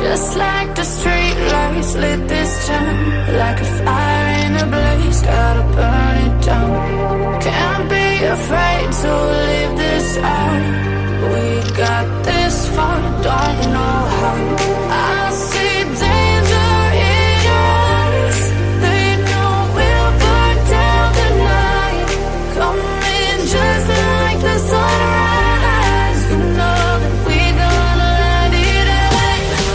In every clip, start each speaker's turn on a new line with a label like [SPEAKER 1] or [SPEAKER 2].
[SPEAKER 1] Just like the street lights lit this town, like a fire in a blaze, gotta burn it down. Can't be afraid to leave this out. We got this far, don't know how. I see danger in your eyes. They know we'll burn down the night. Coming just like the sunrise. You know that we gonna light it up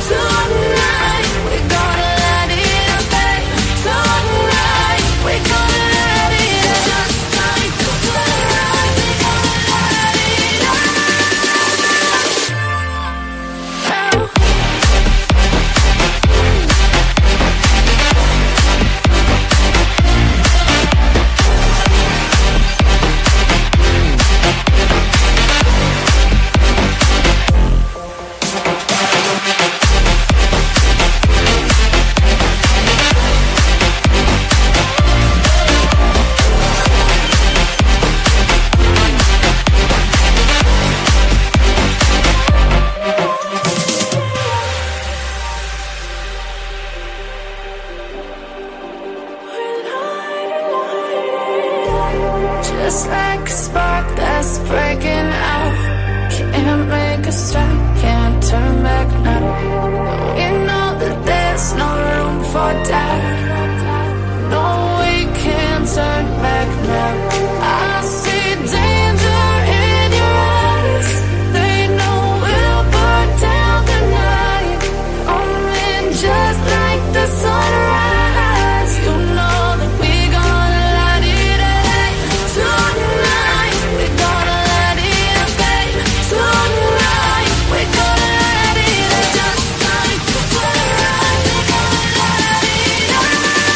[SPEAKER 1] tonight. We gonna light it up tonight. We gonna light it up just like the sunrise. We gonna light it up now. Just like a spark that's breaking out. Can't make a stop, can't turn back now. We know that there's no room for doubt. No, we can't turn back now. I see danger in your eyes. They know we'll burn down the night. Coming just like the sunrise. You know that we gonna light it up tonight. We gonna light it up tonight. We gonna light it up just like the sunrise. We gonna light it up now.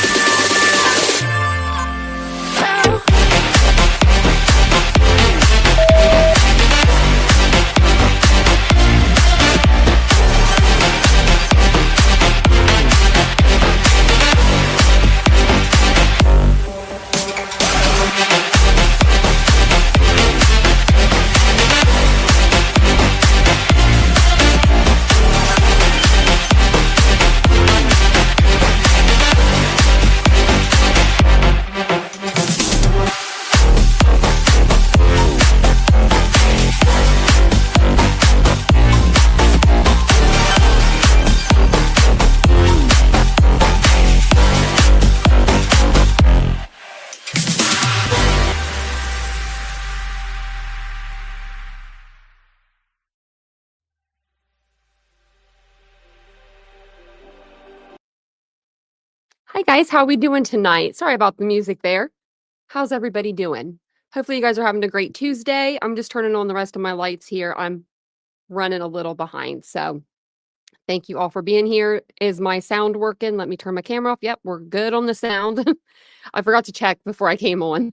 [SPEAKER 1] Hi guys, how we doing tonight? Sorry about the music there. How's everybody doing? Hopefully you guys are having a great Tuesday. I'm just turning on the rest of my lights here. I'm running a little behind, so thank you all for being here. Is my sound working? Let me turn my camera off. Yep, we're good on the sound. I forgot to check before I came on.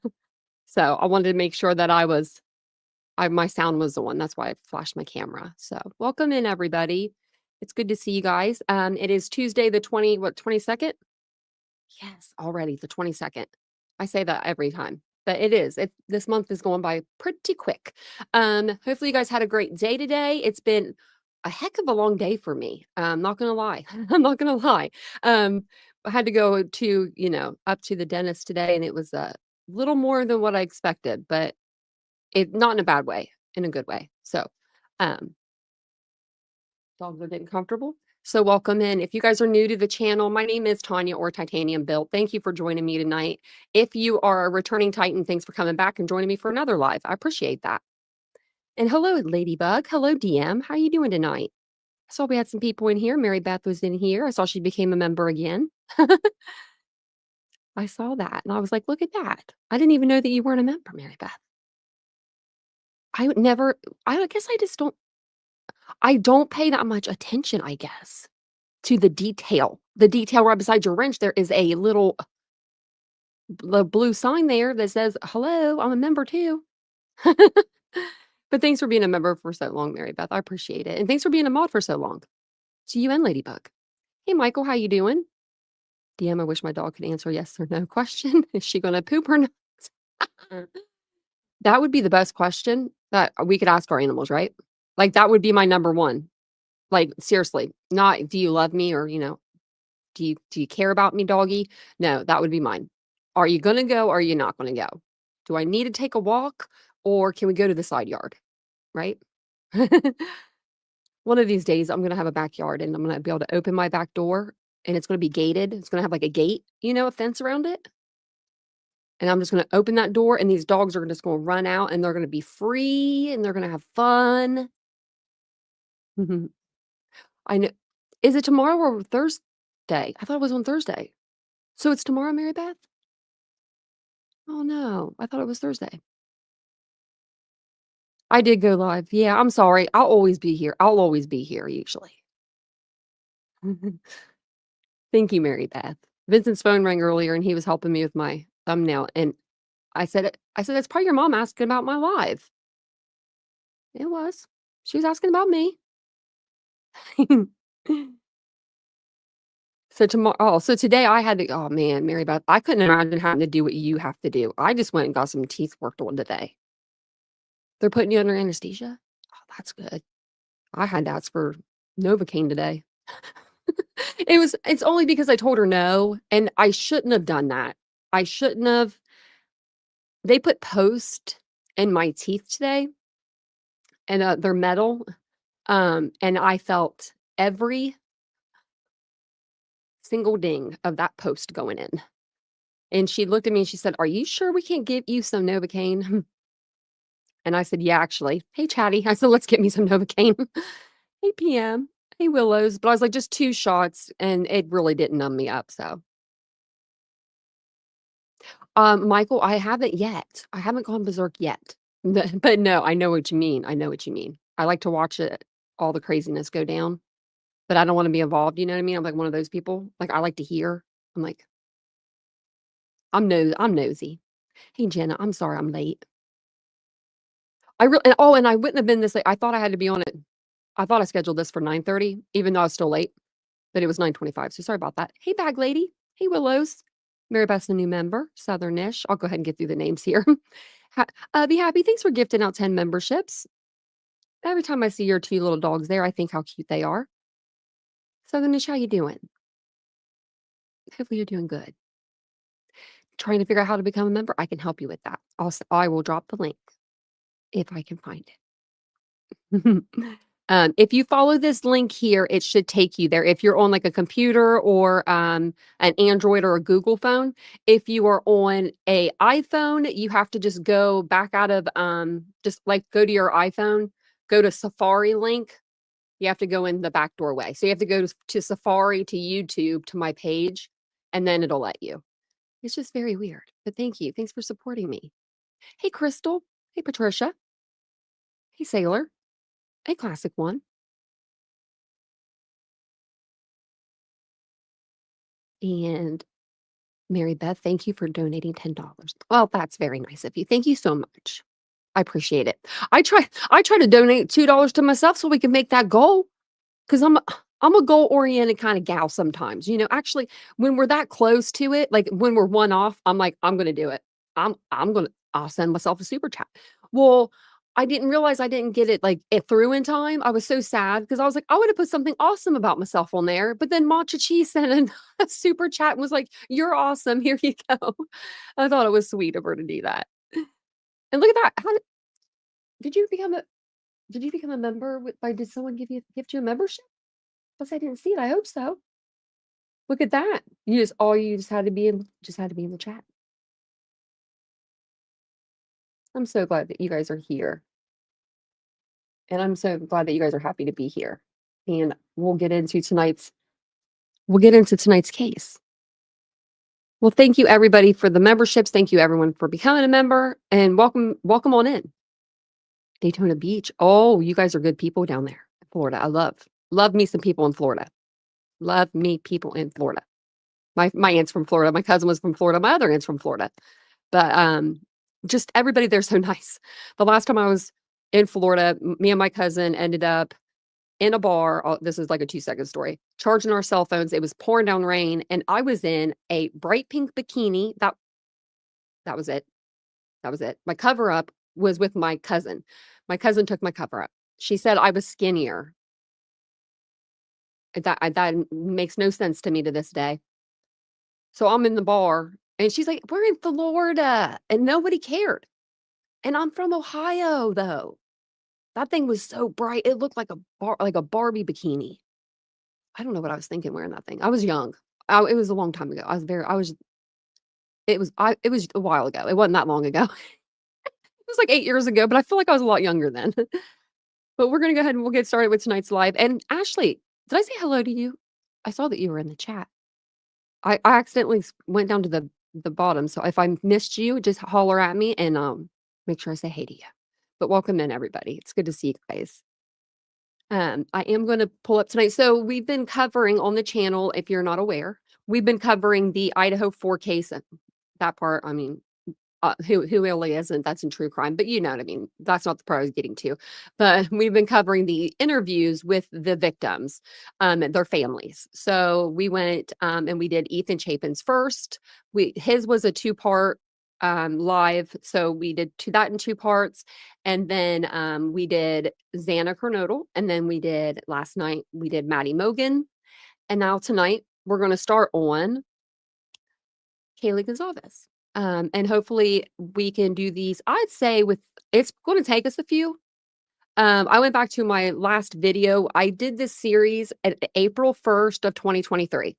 [SPEAKER 1] So I wanted to make sure that my sound was on. That's why I flashed my camera. So welcome in everybody. It's good to see you guys. It is Tuesday the 22nd? Yes, already the 22nd. I say that every time, but it is. This month is going by pretty quick. Hopefully you guys had a great day today. It's been a heck of a long day for me. I'm not gonna lie. I'm not gonna lie. I had to go to, up to the dentist today, and it was a little more than what I expected, but not in a bad way, in a good way. So, um, dogs are getting comfortable. So welcome in. If you guys are new to the channel, my name is Tanya or TitaniumBuilt. Thank you for joining me tonight. If you are a returning Titan, thanks for coming back and joining me for another live. I appreciate that. And hello, Ladybug. Hello, DM. How are you doing tonight? I saw we had some people in here. Mary Beth was in here. I saw she became a member again. I saw that and I was like, look at that. I didn't even know that you weren't a member, Mary Beth. I guess I don't pay that much attention, I guess, to the detail. The detail right beside your wrench, there is a little blue sign there that says, hello, I'm a member too. But thanks for being a member for so long, Mary Beth. I appreciate it. And thanks for being a mod for so long. To you and Ladybug. Hey, Michael, how you doing? DM, I wish my dog could answer yes or no question. Is she going to poop or not? That would be the best question that we could ask our animals, right? Like, that would be my number one. Like, seriously, not, "Do you love me?" or, "Do you care about me, doggy?" No, that would be mine. "Are you gonna go or are you not gonna go? Do I need to take a walk or can we go to the side yard?" Right? One of these days, I'm gonna have a backyard and I'm gonna be able to open my back door and it's gonna be gated. It's gonna have like a gate, a fence around it. And I'm just gonna open that door and these dogs are just gonna run out and they're gonna be free and they're gonna have fun. Mhm. I know. Is it tomorrow or Thursday? I thought it was on Thursday. So it's tomorrow, Mary Beth? Oh no, I thought it was Thursday. I did go live. Yeah, I'm sorry. I'll always be here. I'll always be here usually. Thank you, Mary Beth. Vincent's phone rang earlier and he was helping me with my thumbnail and I said, "That's probably your mom asking about my live." It was. She was asking about me. So today I had to, oh man, Mary Beth, I couldn't imagine having to do what you have to do. I just went and got some teeth worked on today. They're putting you under anesthesia? Oh, that's good. I had to ask for Novocaine today. It's only because I told her no, and I shouldn't have done that. I shouldn't have. They put post in my teeth today, and they're metal. And I felt every single ding of that post going in. And she looked at me and she said, "Are you sure we can't give you some Novocaine?" And I said, "Yeah, actually. Hey, Chatty." I said, "Let's get me some Novocaine." Hey, PM. Hey, Willows. But I was like, just 2 shots, and it really didn't numb me up, so. Michael, I haven't yet. I haven't gone berserk yet. But no, I know what you mean. I know what you mean. I like to watch it, all the craziness go down, but I don't wanna be involved, you know what I mean? I'm like one of those people. Like, I like to hear. I'm like, I'm nosy. "Hey, Jenna, I'm sorry I'm late." And I wouldn't have been this late. I thought I had to be on it. I thought I scheduled this for 9:30, even though I was still late, but it was 9:25, so sorry about that. Hey, Bag Lady. Hey, Willows. Mary Beth's a new member, Southernish. I'll go ahead and get through the names here. Ha Be Happy, thanks for gifting out 10 memberships. Every time I see your 2 little dogs there, I think how cute they are. Southernish, how you doing? Hopefully you're doing good. Trying to figure out how to become a member? I can help you with that. I will drop the link if I can find it. If you follow this link here, it should take you there. If you're on like a computer or an Android or a Google phone, if you are on a iPhone, you have to just go back out of just like go to your iPhone, go to Safari link. You have to go in the back doorway. So you have to go to Safari, to YouTube, to my page, and then it'll let you. It's just very weird. But thank you. Thanks for supporting me. Hey, Crystal. Hey, Patricia. Hey, Sailor. Hey, Classic One. And Mary Beth, thank you for donating $10. Well, that's very nice of you. Thank you so much. I appreciate it. I try to donate $2 to myself so we can make that goal. Because I'm a goal-oriented kinda gal sometimes, actually, when we're that close to it, like, when we're one off, I'm like, "I'm gonna do it. I'll send myself a super chat." Well, I didn't realize I didn't get it through in time. I was so sad because I was like, "I would have put something awesome about myself on there," but then Matcha Cheese sent in a super chat and was like, "You're awesome. Here you go." I thought it was sweet of her to do that. And look at that. Did you become a did you become a member did someone gift you a membership? Plus, I didn't see it. I hope so. Look at that. You just had to be in the chat. I'm so glad that you guys are here, and I'm so glad that you guys are happy to be here. And we'll get into tonight's case. Well, thank you everybody for the memberships. Thank you everyone for becoming a member, and welcome on in. Daytona Beach. Oh, you guys are good people down there in Florida. I love me some people in Florida. Love me people in Florida. My aunt's from Florida. My cousin was from Florida. My other aunt's from Florida. But, just everybody there's so nice. The last time I was in Florida, me and my cousin ended up in a bar. This is like a 2-second story. Charging our cell phones. It was pouring down rain, and I was in a bright pink bikini. That was it. That was it. My cover up was with my cousin. My cousin took my cover up. She said I was skinnier. That makes no sense to me to this day. So I'm in the bar, and she's like, "We're in Florida," and nobody cared. And I'm from Ohio, though. That thing was so bright, it looked like a Barbie bikini. I don't know what I was thinking wearing that thing. I was young. It was a long time ago. It was a while ago. It wasn't that long ago. It was like 8 years ago, but I feel like I was a lot younger then. But we're gonna go ahead and we'll get started with tonight's live. And Ashley, did I say hello to you? I saw that you were in the chat. I accidentally went down to the bottom, so if I missed you, just holler at me and make sure I say hey to you. But welcome in everybody. It's good to see you guys. I am going to pull up tonight. So we've been covering on the channel, if you're not aware, we've been covering the Idaho 4 case. That part, I mean, who really isn't? That's in true crime, but you know what I mean. That's not the part I was getting to. But we've been covering the interviews with the victims, and their families. So we went and we did Ethan Chapin's first. His was a 2-part live, so we did that in 2 parts, and then we did Xana Kernodle, and then we did last night we did Maddie Mogan, and now tonight we're going to start on Kaylee Goncalves. And hopefully we can do these. I'd say it's going to take us a few. I went back to my last video. I did this series at April 1st of 2023.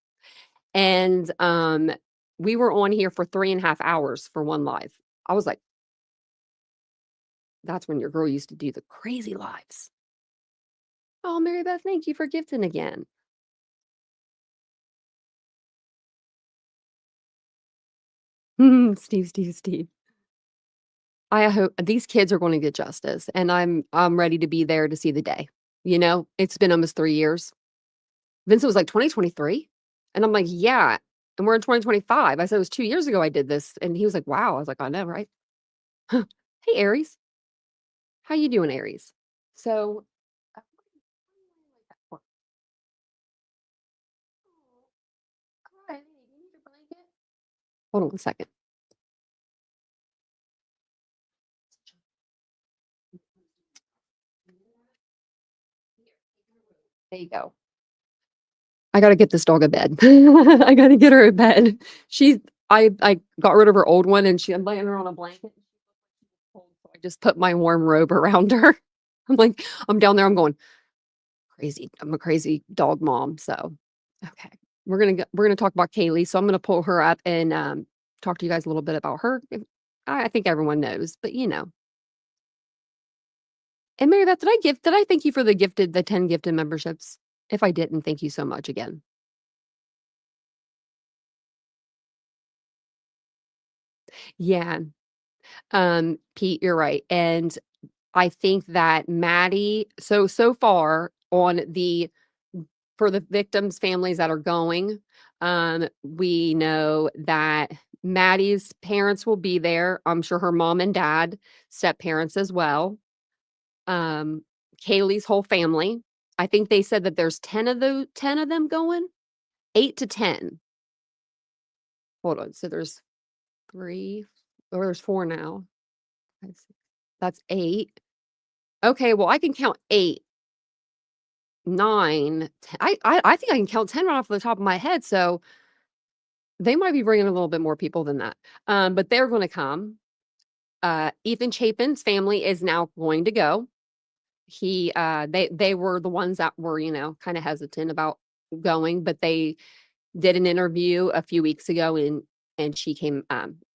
[SPEAKER 1] And we were on here for 3.5 hours for one live. I was like, that's when your girl used to do the crazy lives. Oh, Mary Beth, thank you for gifting again. Steve. I hope these kids are going to get justice, and I'm ready to be there to see the day. You know, it's been almost 3 years. Vincent was like 2023, and I'm like, yeah, and we're in 2025. I said it was 2 years ago I did this, and he was like, wow. I was like, I know, right? Hey, Aries, how you doing, Aries? So, uh, hi, you need a blanket? Hold on 1 second. There you go. I gotta get this dog a bed. I gotta get her a bed. I got rid of her old one, and I'm laying her on a blanket. So I just put my warm robe around her. I'm like, I'm down there. I'm going crazy. I'm a crazy dog mom. So, okay, we're gonna talk about Kaylee. So I'm gonna pull her up and talk to you guys a little bit about her. I think everyone knows, but you know. And Mary Beth, did I thank you for the 10 gifted memberships? If I didn't, thank you so much again. Yeah. Pete, you're right. And I think that Maddie, so far on for the victims' families that are going, we know that Maddie's parents will be there. I'm sure her mom and dad, step parents as well. Kaylee's whole family. I think they said that there's 10 of them going, 8 to 10. Hold on. So there's 3, or there's 4 now. That's 8. Okay, well, I can count 8, 9, 10. I think I can count 10 right off the top of my head, so they might be bringing a little bit more people than that. But they're gonna come. Ethan Chapin's family is now going to go. They were the ones that were, kinda hesitant about going, but they did an interview a few weeks ago, and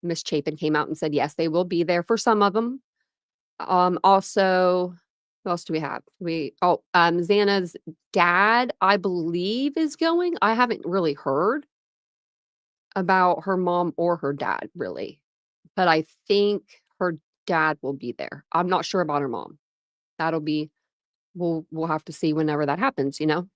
[SPEAKER 1] Miss Chapin came out and said, yes, they will be there for some of them. Also, who else do we have? Xana's dad, I believe, is going. I haven't really heard about her mom or her dad, really, but I think her dad will be there. I'm not sure about her mom. We'll have to see whenever that happens, you know?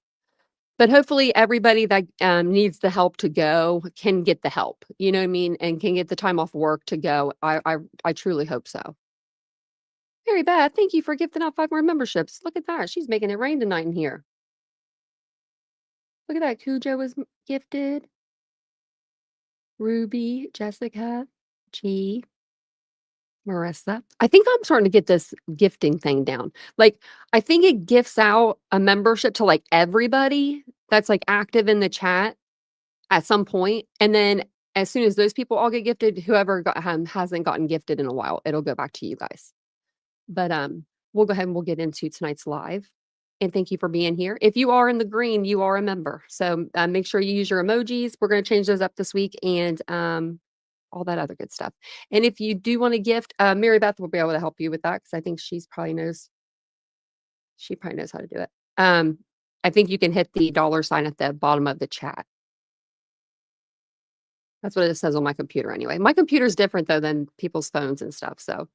[SPEAKER 1] But hopefully everybody that needs the help to go can get the help, you know what I mean? And can get the time off work to go. I truly hope so. Very bad. Thank you for gifting out 5 more memberships. Look at that. She's making it rain tonight in here. Look at that. Cujo was gifted. Ruby, Jessica, G, Marissa. I think I'm starting to get this gifting thing down. Like, I think it gifts out a membership to like everybody. that's, like, active in the chat at some point, and then as soon as those people all get gifted, whoever hasn't gotten gifted in a while, it'll go back to you guys. But, we'll go ahead and we'll get into tonight's live, and thank you for being here. If you are in the green, you are a member, so, make sure you use your emojis. We're gonna change those up this week and, all that other good stuff. And if you do want a gift, Mary Beth will be able to help you with that because I think she probably knows how to do it. I think you can hit the dollar sign at the bottom of the chat. That's what it says on my computer anyway. My computer's different though than people's phones and stuff, so,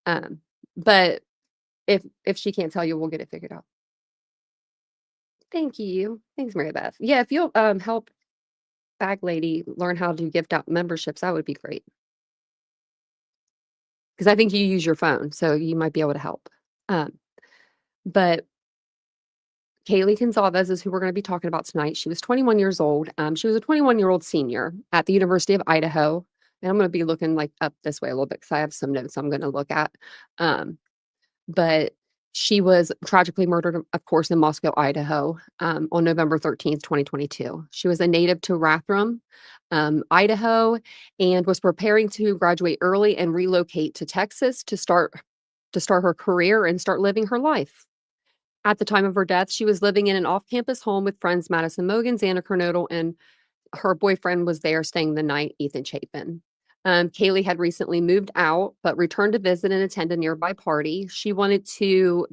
[SPEAKER 1] um, but if she can't tell you, we'll get it figured out. Thank you. Thanks, Mary Beth. Yeah, if you'll, help Bag Lady learn how to gift out memberships, that would be great. Because I think you use your phone, so you might be able to help. But Kaylee Goncalves is who we're gonna be talking about tonight. She was 21 years old. She was a 21-year-old senior at the University of Idaho, and I'm gonna be looking, like, up this way a little bit because I have some notes I'm gonna look at. But she was tragically murdered, of course, in Moscow, Idaho, on November 13th, 2022. She was a native to Rathdrum, Idaho, and was preparing to graduate early and relocate to Texas to start her career and start living her life. At the time of her death, she was living in an off-campus home with friends Madison Mogan, Xander Kernodle, and her boyfriend was there staying the night, Ethan Chapin. Kaylee had recently moved out, but returned to visit and attend a nearby party. She wanted to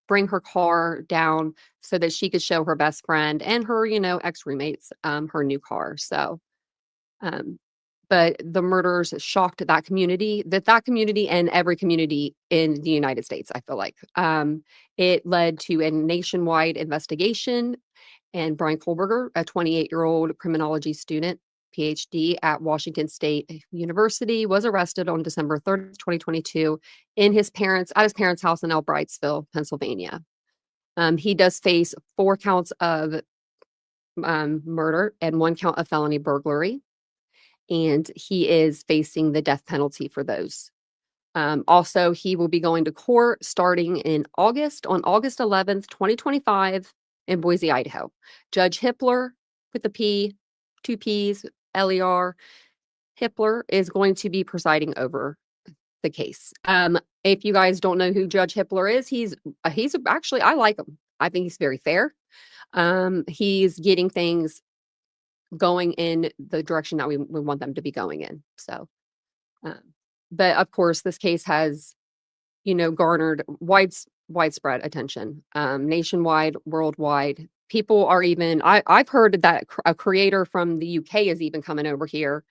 [SPEAKER 1] bring her car down so that she could show her best friend and her, ex-roommates, her new car. So, um, but the murders shocked that community and every community in the United States, I feel like. It led to a nationwide investigation, and Bryan Kohberger, a 28-year-old criminology student, PhD at Washington State University, was arrested on December 3rd, 2022 at his parents' house in Albrightsville, Pennsylvania. He does face 4 counts of murder and 1 count of felony burglary, and he is facing the death penalty for those. Also, he will be going to court starting on August 11th, 2025 in Boise, Idaho. Judge Hippler, with a P, 2 Ps, Ler, Hippler is going to be presiding over the case. If you guys don't know who Judge Hippler is, he's actually, I like him. I think he's very fair. He's getting things going in the direction that we want them to be going in. So, um, but of course, this case has, garnered widespread attention, nationwide, worldwide. People are even, I've heard that a creator from the UK is even coming over here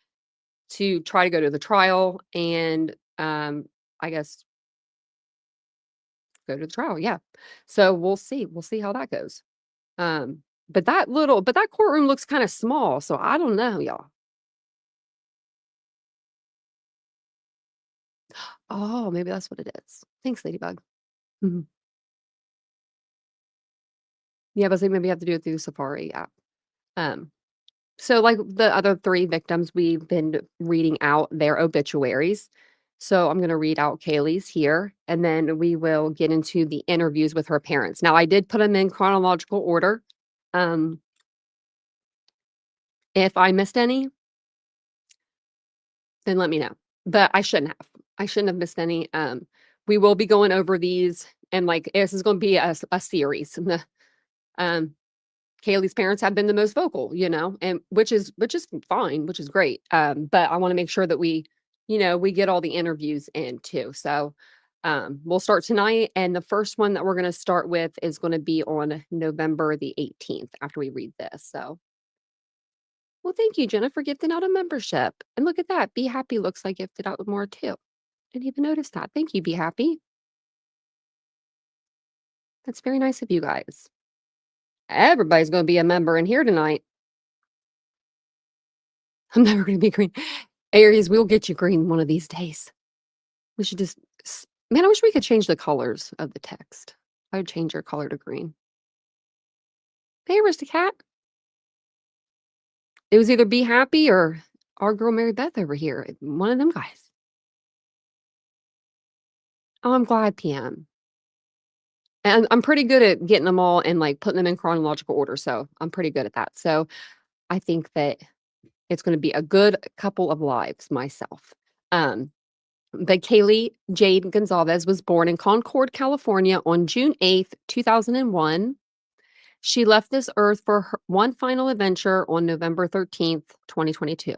[SPEAKER 1] to try to go to the trial and, I guess go to the trial. Yeah. So we'll see. We'll see how that goes. But that courtroom looks kind of small. So I don't know, y'all. Oh, maybe that's what it is. Thanks, Ladybug. Mhm. Yeah, but maybe you have to do it through the Safari app. Um, so like the other 3 victims, we've been reading out their obituaries. So I'm going to read out Kaylee's here, and then we will get into the interviews with her parents. Now, I did put them in chronological order. Um, if I missed any, then let me know. But I shouldn't have. I shouldn't have missed any. We will be going over these, and like this is going to be a series. Um, Kaylee's parents have been the most vocal, and which is fine, which is great. But I want to make sure that we get all the interviews in too. So we'll start tonight, and the first one that we're going to start with is going to be on November the 18th after we read this. So, well, thank you, Jenna, for gifting out a membership. And look at that. Be Happy looks like gifted out more too. Didn't even notice that. Thank you, Be Happy. That's very nice of you guys. Everybody's going to be a member in here tonight. I'm never going to be green. Aries, we'll get you green one of these days. We should man, I wish we could change the colors of the text. I would change your color to green. Hey, Aristocat. It was either Be Happy or our girl Mary Beth over here. One of them guys. Oh, I'm glad, PM. And I'm pretty good at getting them all and, like, putting them in chronological order, so I'm pretty good at that. So, I think that it's gonna be a good couple of lives myself. Um, but Kaylee Jade Gonzalez was born in Concord, California on June 8th, 2001. She left this earth for her one final adventure on November 13th, 2022.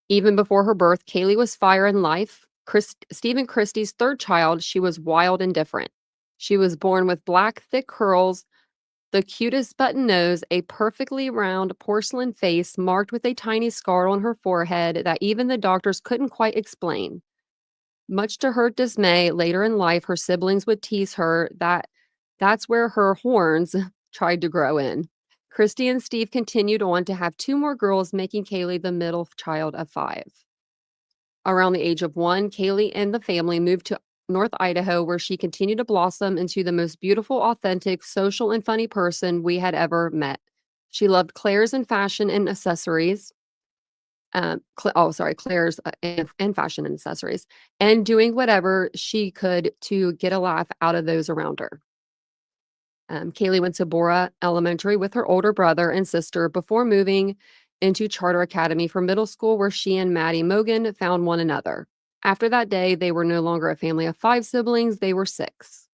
[SPEAKER 1] Even before her birth, Kaylee was fire and life. Stephen Christie's third child, she was wild and different. She was born with black, thick curls, the cutest button nose, a perfectly round porcelain face marked with a tiny scar on her forehead that even the doctors couldn't quite explain. Much to her dismay, later in life, her siblings would tease her that's where her horns tried to grow in. Christy and Steve continued on to have two more girls, making Kaylee the middle child of five. Around the age of 1, Kaylee and the family moved to North Idaho, where she continued to blossom into the most beautiful, authentic, social, and funny person we had ever met. She loved Claire's and fashion and accessories. Claire's and fashion and accessories, and doing whatever she could to get a laugh out of those around her. Kaylee went to Bora Elementary with her older brother and sister before moving into Charter Academy for middle school, where she and Maddie Mogan found one another. After that day, they were no longer a family of 5 siblings, they were 6.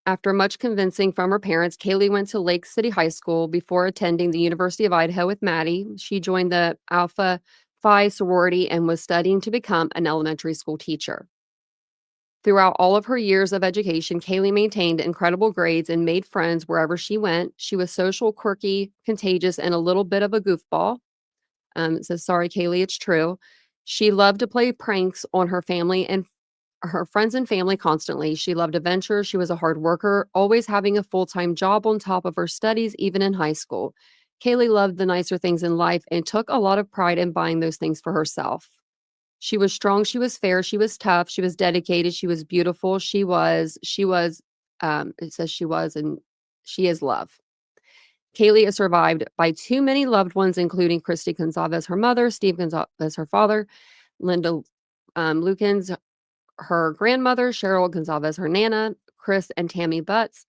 [SPEAKER 1] After much convincing from her parents, Kaylee went to Lake City High School before attending the University of Idaho with Maddie. She joined the Alpha Phi sorority and was studying to become an elementary school teacher. Throughout all of her years of education, Kaylee maintained incredible grades and made friends wherever she went. She was social, quirky, contagious, and a little bit of a goofball. It says, sorry, Kaylee, it's true. She loved to play pranks on her family and her friends and family constantly. She loved adventure. She was a hard worker, always having a full-time job on top of her studies, even in high school. Kaylee loved the nicer things in life and took a lot of pride in buying those things for herself. She was strong, she was fair, she was tough, she was dedicated, she was beautiful, it says she was, and she is love. Kaylee is survived by too many loved ones, including Christy Gonzalez, her mother, Steve Gonzalez, her father, Linda Lukens, her grandmother, Cheryl Gonzalez, her nana, Chris and Tammy Butts,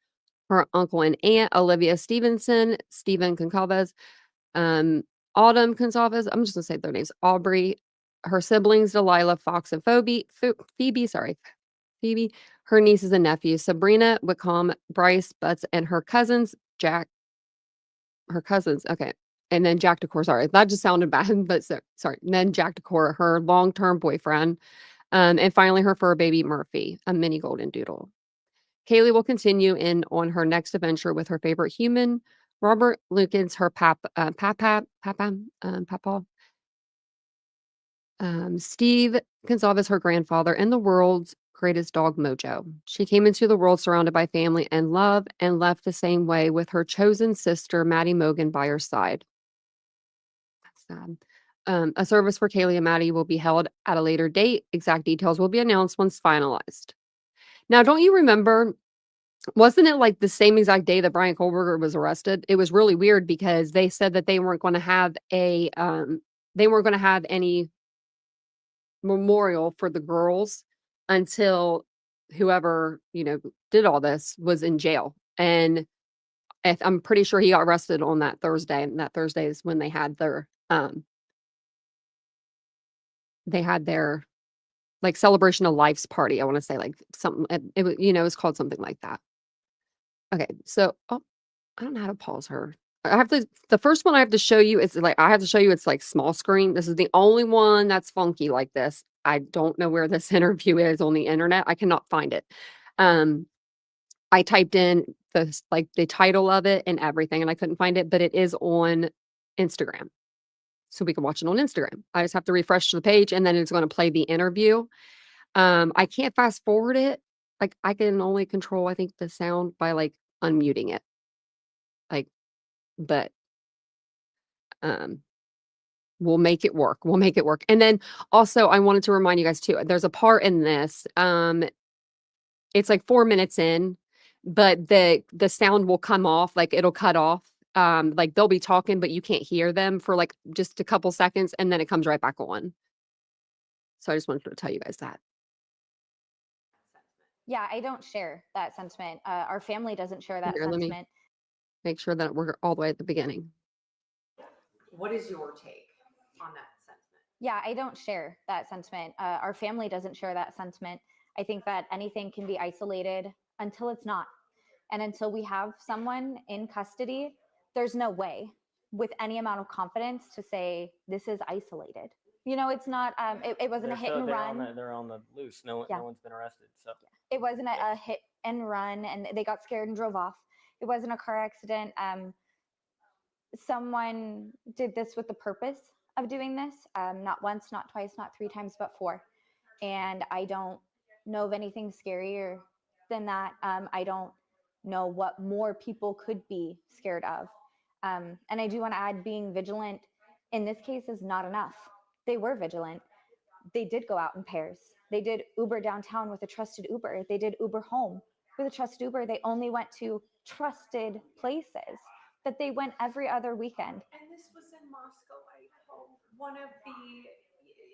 [SPEAKER 1] her uncle and aunt, Olivia Stevenson, Stephen Goncalves, um, Autumn Gonzalez, I'm just gonna say their names, Aubrey, her siblings, Delilah, Fox, and Phoebe, her nieces and nephews, Sabrina, Wickham, Bryce, Butts, and her cousins, okay, and then Jack Decor, sorry, that just sounded bad, but sorry, and then Jack Decor, her long-term boyfriend, and finally her fur baby, Murphy, a mini golden doodle. Kaylee will continue on her next adventure with her favorite human, Robert Lukens, her papa, Steve Gonzalez, her grandfather, and the world's greatest dog, Mojo. She came into the world surrounded by family and love and left the same way with her chosen sister, Maddie Mogan, by her side. That's sad. A service for Kaylee and Maddie will be held at a later date. Exact details will be announced once finalized. Now, don't you remember? Wasn't it like the same exact day that Bryan Kohberger was arrested? It was really weird because they said that they weren't going to have any memorial for the girls until whoever, did all this was in jail. And I'm pretty sure he got arrested on that Thursday. And that Thursday is when they had their like celebration of life's party. I want to say like something, it was, it was called something like that. Okay. So, I don't know how to pause her. The first one I have to show you, it's like small screen. This is the only one that's funky like this. I don't know where this interview is on the internet. I cannot find it. I typed in the title of it and everything, and I couldn't find it, but it is on Instagram. So we can watch it on Instagram. I just have to refresh the page and then it's going to play the interview. I can't fast forward it. Like I can only control, I think, the sound by like unmuting it. Like, but um we'll make it work. We'll make it work. And then also I wanted to remind you guys too, there's a part in this, it's like 4 minutes in, but the sound will come off, like it'll cut off. Like they'll be talking, but you can't hear them for like just a couple seconds and then it comes right back on. So I just wanted to tell you guys that.
[SPEAKER 2] Yeah, I don't share that sentiment. Our family doesn't share that
[SPEAKER 1] Here, let me
[SPEAKER 2] sentiment.
[SPEAKER 1] make sure that we're all the way at the beginning.
[SPEAKER 3] What is your take on that sentiment?
[SPEAKER 2] Yeah, I don't share that sentiment. Our family doesn't share that sentiment. I think that anything can be isolated until it's not. And until we have someone in custody, there's no way with any amount of confidence to say this is isolated. It's not, it wasn't a hit and run.
[SPEAKER 4] They're on the loose. No
[SPEAKER 2] Yeah.
[SPEAKER 4] one's been arrested. So
[SPEAKER 2] It wasn't a hit and run and they got scared and drove off. It wasn't a car accident. Someone did this with the purpose of doing this, not once, not twice, not 3 times, but 4. And I don't know of anything scarier than that. I don't know what more people could be scared of. And I do want to add, being vigilant in this case is not enough. They were vigilant. They did go out in pairs. They did Uber downtown with a trusted Uber. They did Uber home with a trusted Uber. They only went to trusted places that they went every other weekend.
[SPEAKER 3] And this was in Moscow, Idaho.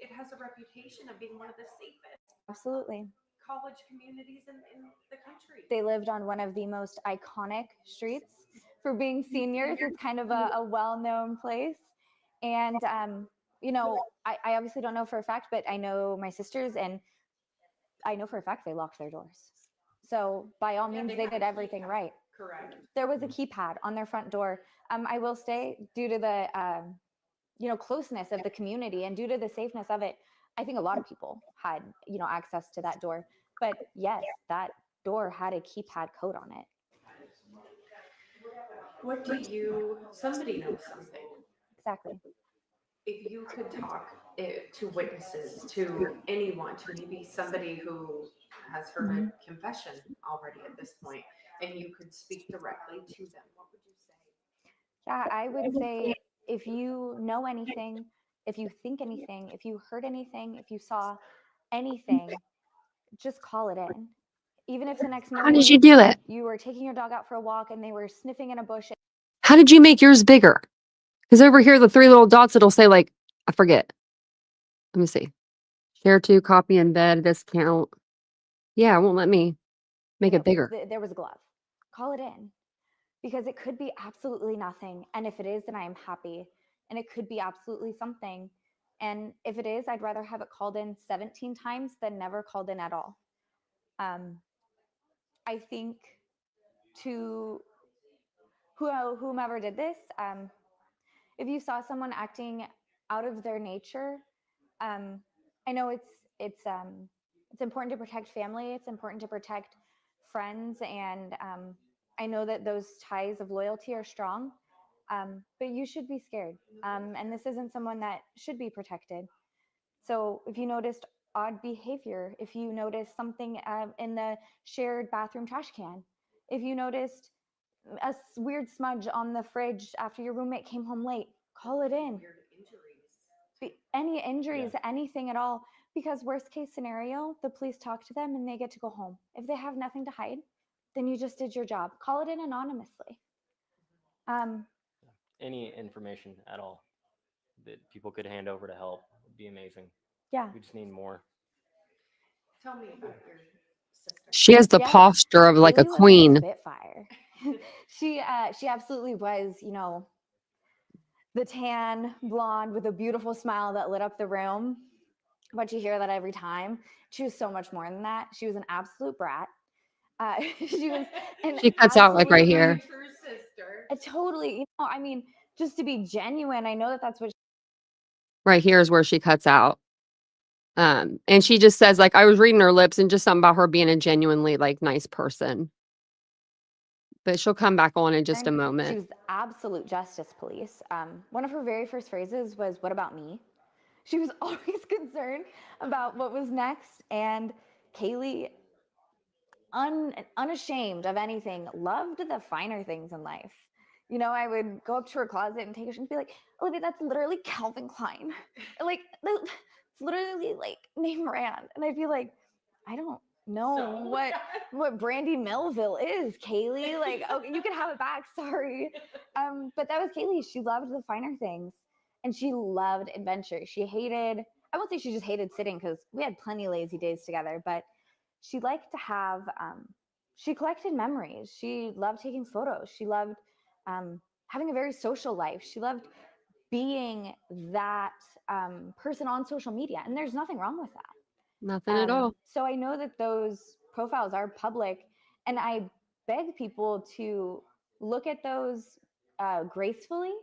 [SPEAKER 3] It has a reputation of being one of the safest
[SPEAKER 2] Absolutely.
[SPEAKER 3] college communities in the country.
[SPEAKER 2] They lived on one of the most iconic streets for being seniors. It's kind of a well-known place. And, I obviously don't know for a fact, but I know my sisters, and I know for a fact they locked their doors. So by all means, they did everything right.
[SPEAKER 3] Correct.
[SPEAKER 2] There was a keypad on their front door. I will say, due to the closeness of the community and due to the safeness of it, I think a lot of people had access to that door. But yes, that door had a keypad code on it.
[SPEAKER 3] Somebody knows something.
[SPEAKER 2] Exactly.
[SPEAKER 3] If you could talk to witnesses, to anyone, to maybe somebody who has heard a confession already at this point, and you could speak directly to them, what would you say?
[SPEAKER 2] Yeah, I would say, if you know anything, if you think anything, if you heard anything, if you saw anything, just call it in. Even if the next
[SPEAKER 1] How
[SPEAKER 2] morning
[SPEAKER 1] did you do it?
[SPEAKER 2] you were taking your dog out for a walk and they were sniffing in a bush.
[SPEAKER 1] How did you make yours bigger? Because over here, the 3 little dots, it'll say like, I forget. Let me see. Share to, copy, embed, discount. Yeah, it won't let me make it bigger.
[SPEAKER 2] There was a glove. Call it in, because it could be absolutely nothing. And if it is, then I am happy. And it could be absolutely something. And if it is, I'd rather have it called in 17 times than never called in at all. I think, to whomever did this, if you saw someone acting out of their nature, I know it's important to protect family. It's important to protect friends, and I know that those ties of loyalty are strong. But you should be scared, and this isn't someone that should be protected. So if you noticed odd behavior, if you noticed something in the shared bathroom trash can, if you noticed a weird smudge on the fridge after your roommate came home late, call it in.
[SPEAKER 3] Weird injuries.
[SPEAKER 2] Any injuries, anything at all. Because worst case scenario, the police talk to them and they get to go home. If they have nothing to hide, then you just did your job. Call it in anonymously.
[SPEAKER 4] any information at all that people could hand over to help would be amazing.
[SPEAKER 2] Yeah.
[SPEAKER 4] We just need more.
[SPEAKER 3] Tell me about your sister.
[SPEAKER 1] She has the posture of like a
[SPEAKER 2] Kaylee was
[SPEAKER 1] queen.
[SPEAKER 2] Spitfire. She absolutely was, the tan blonde with a beautiful smile that lit up the room. But you hear that every time. She was so much more than that. She was an absolute brat. She was
[SPEAKER 1] She cuts out like right here.
[SPEAKER 3] True sister.
[SPEAKER 2] Totally. I mean, just to be genuine, I know that that's what.
[SPEAKER 1] Right here is where she cuts out. And she just says, like, I was reading her lips and just something about her being a genuinely like nice person. But she'll come back on in just a moment.
[SPEAKER 2] She was the absolute justice police. One of her very first phrases was, "What about me?" She was always concerned about what was next. And Kaylee, unashamed of anything, loved the finer things in life. I would go up to her closet and take her and be like, "Olivia, that's literally Calvin Klein." Like, it's literally like name brand. And I'd be like, "I don't know what Brandy Melville is, Kaylee. Like, okay, you can have it back. Sorry." But that was Kaylee. She loved the finer things, and she loved adventure. I won't say she just hated sitting, because we had plenty of lazy days together, but she liked to have, she collected memories. She loved taking photos. She loved having a very social life. She loved being that person on social media. And there's nothing wrong with that.
[SPEAKER 1] Nothing at all.
[SPEAKER 2] So I know that those profiles are public, and I beg people to look at those gracefully.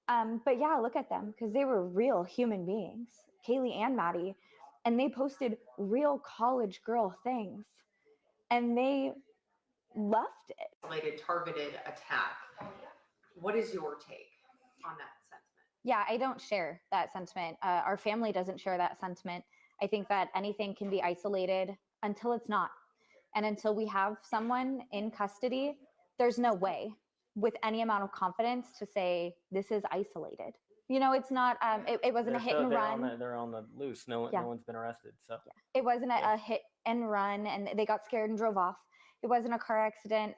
[SPEAKER 2] But yeah, look at them, because they were real human beings, Kaylee and Maddie, and they posted real college girl things, and they loved it.
[SPEAKER 3] Isolated, targeted attack. What is your take on that sentiment?
[SPEAKER 2] Yeah, I don't share that sentiment. Our family doesn't share that sentiment. I think that anything can be isolated until it's not. And until we have someone in custody, there's no way with any amount of confidence to say this is isolated. You know, it's not, it wasn't a hit and run.
[SPEAKER 4] They're on the loose. No one's been arrested. So
[SPEAKER 2] It wasn't a hit and run and they got scared and drove off. It wasn't a car accident.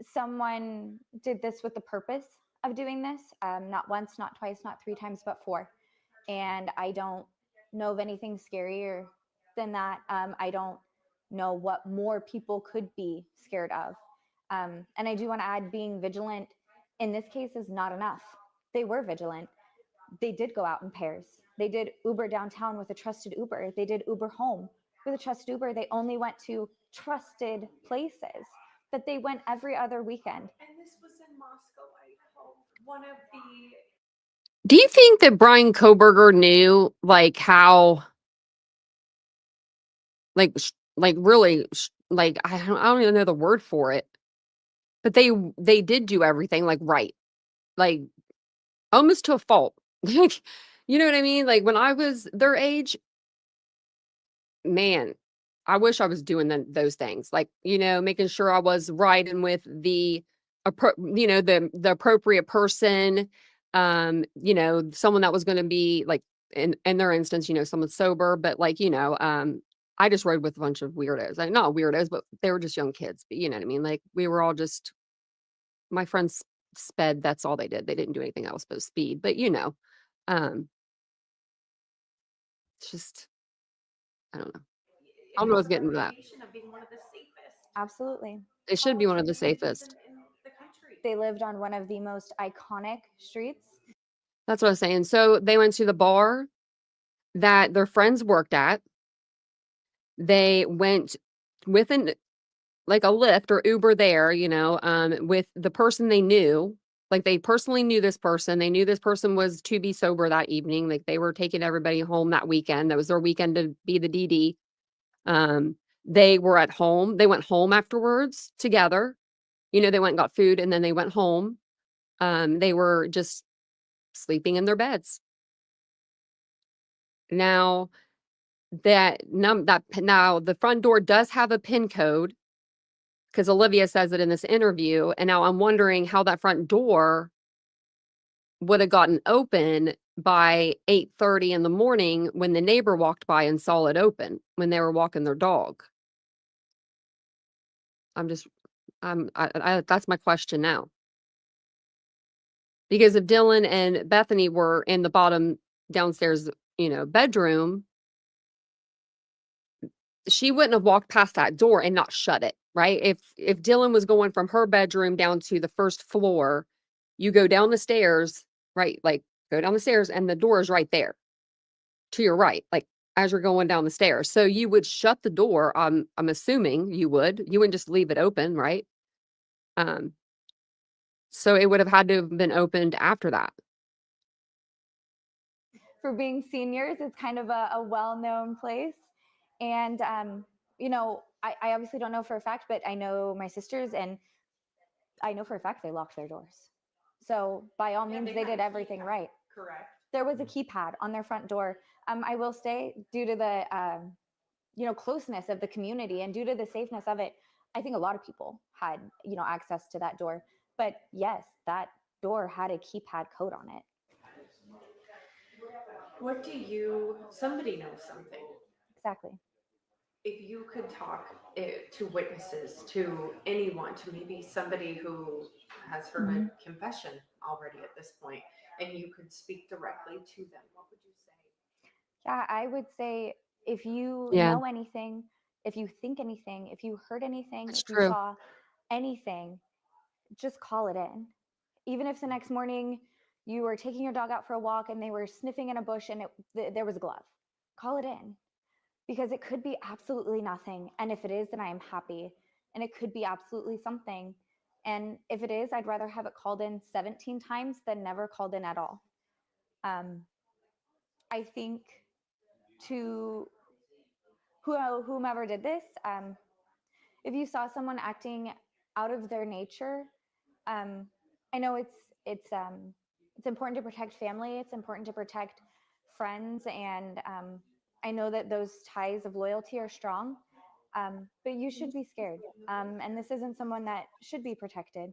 [SPEAKER 2] Someone did this with the purpose of doing this. Not once, not twice, not 3 times, but 4. And I don't know of anything scarier than that. I don't know what more people could be scared of. And I do want to add, being vigilant in this case is not enough. They were vigilant. They did go out in pairs. They did Uber downtown with a trusted Uber. They did Uber home with a trusted Uber. They only went to trusted places that they went every other weekend.
[SPEAKER 3] And this was in Moscow, Idaho. One of the
[SPEAKER 1] Do you think that Bryan Kohberger knew like how like really like I don't even know the word for it, but they did do everything like right, like almost to a fault. Like, you know what I mean? Like when I was their age, man, I wish I was doing those things. Like, you know, making sure I was riding with the the appropriate person, you know, someone that was going to be like in their instance, you know, someone sober, but like, you know, I just rode with a bunch of weirdos. Like, not weirdos, but they were just young kids. But you know what I mean? Like we were all just my friends sped. That's all they did. They didn't do anything else but speed. But you know, um, it's just I don't know. I don't know what's getting to that.
[SPEAKER 3] of being one of the safest
[SPEAKER 2] Absolutely.
[SPEAKER 1] It should be one of the
[SPEAKER 3] communities
[SPEAKER 1] safest.
[SPEAKER 3] in the country.
[SPEAKER 2] They lived on one of the most iconic streets.
[SPEAKER 1] That's what I was saying. So they went to the bar that their friends worked at. They went with like a Lyft or Uber there, you know, with the person they knew. Like they personally knew this person. They knew this person was to be sober that evening. Like they were taking everybody home that weekend. That was their weekend to be the DD. They were at home. They went home afterwards together. You know, they went and got food and then they went home. They were just sleeping in their beds. Now now the front door does have a PIN code because Olivia says it in this interview. And now I'm wondering how that front door would have gotten open by 8:30 in the morning when the neighbor walked by and saw it open when they were walking their dog. That's my question now. Because if Dylan and Bethany were in the bottom downstairs, you know, bedroom, she wouldn't have walked past that door and not shut it, right? If Dylan was going from her bedroom down to the first floor, you go down the stairs, right? Like go down the stairs and the door is right there to your right, like as you're going down the stairs. So you would shut the door. I'm assuming you wouldn't just leave it open, right? So it would have had to have been opened after that.
[SPEAKER 2] For being seniors, it's kind of a well-known place. And, you know, I obviously don't know for a fact, but I know my sisters, and I know for a fact they locked their doors. So by all means, they did everything right.
[SPEAKER 3] Correct.
[SPEAKER 2] There was a keypad on their front door. I will say, due to the, you know, closeness of the community and due to the safeness of it, I think a lot of people had, you know, access to that door. But yes, that door had a keypad code on it.
[SPEAKER 3] Somebody knows something.
[SPEAKER 2] Exactly.
[SPEAKER 3] If you could talk to witnesses, to anyone, to maybe somebody who has heard a confession already at this point, and you could speak directly to them, what would you say?
[SPEAKER 2] Yeah, I would say if you
[SPEAKER 1] Yeah.
[SPEAKER 2] know anything, if you think anything, if you heard anything,
[SPEAKER 1] That's
[SPEAKER 2] if you
[SPEAKER 1] true.
[SPEAKER 2] saw anything, just call it in. Even if the next morning you were taking your dog out for a walk and they were sniffing in a bush and there was a glove, call it in, because it could be absolutely nothing. And if it is, then I am happy. And it could be absolutely something. And if it is, I'd rather have it called in 17 times than never called in at all. I think to whomever did this, if you saw someone acting out of their nature, I know it's important to protect family. It's important to protect friends, and I know that those ties of loyalty are strong. But you should be scared, and this isn't someone that should be protected.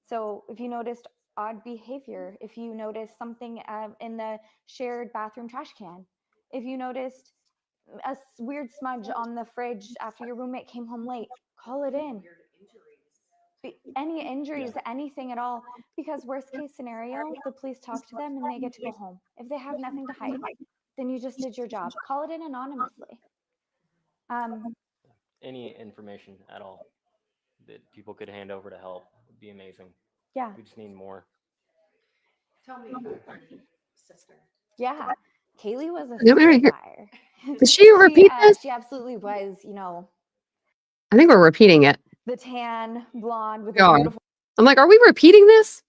[SPEAKER 2] So if you noticed odd behavior, if you noticed something in the shared bathroom trash can, if you noticed a weird smudge on the fridge after your roommate came home late, call it in. Any injuries, anything at all, because worst case scenario, the police talk to them and they get to go home. If they have nothing to hide, then you just did your job. Call it in anonymously.
[SPEAKER 4] Any information at all that people could hand over to help would be amazing.
[SPEAKER 2] Yeah.
[SPEAKER 4] We just need more.
[SPEAKER 3] Tell me about your sister.
[SPEAKER 2] Yeah. Kaylee was a
[SPEAKER 1] Let me hear-
[SPEAKER 2] spitfire.
[SPEAKER 1] Did she repeat this?
[SPEAKER 2] She absolutely was,
[SPEAKER 1] I think we're repeating it.
[SPEAKER 2] the tan blonde with
[SPEAKER 1] We
[SPEAKER 2] a
[SPEAKER 1] are.
[SPEAKER 2] beautiful
[SPEAKER 1] I'm like, are we repeating this?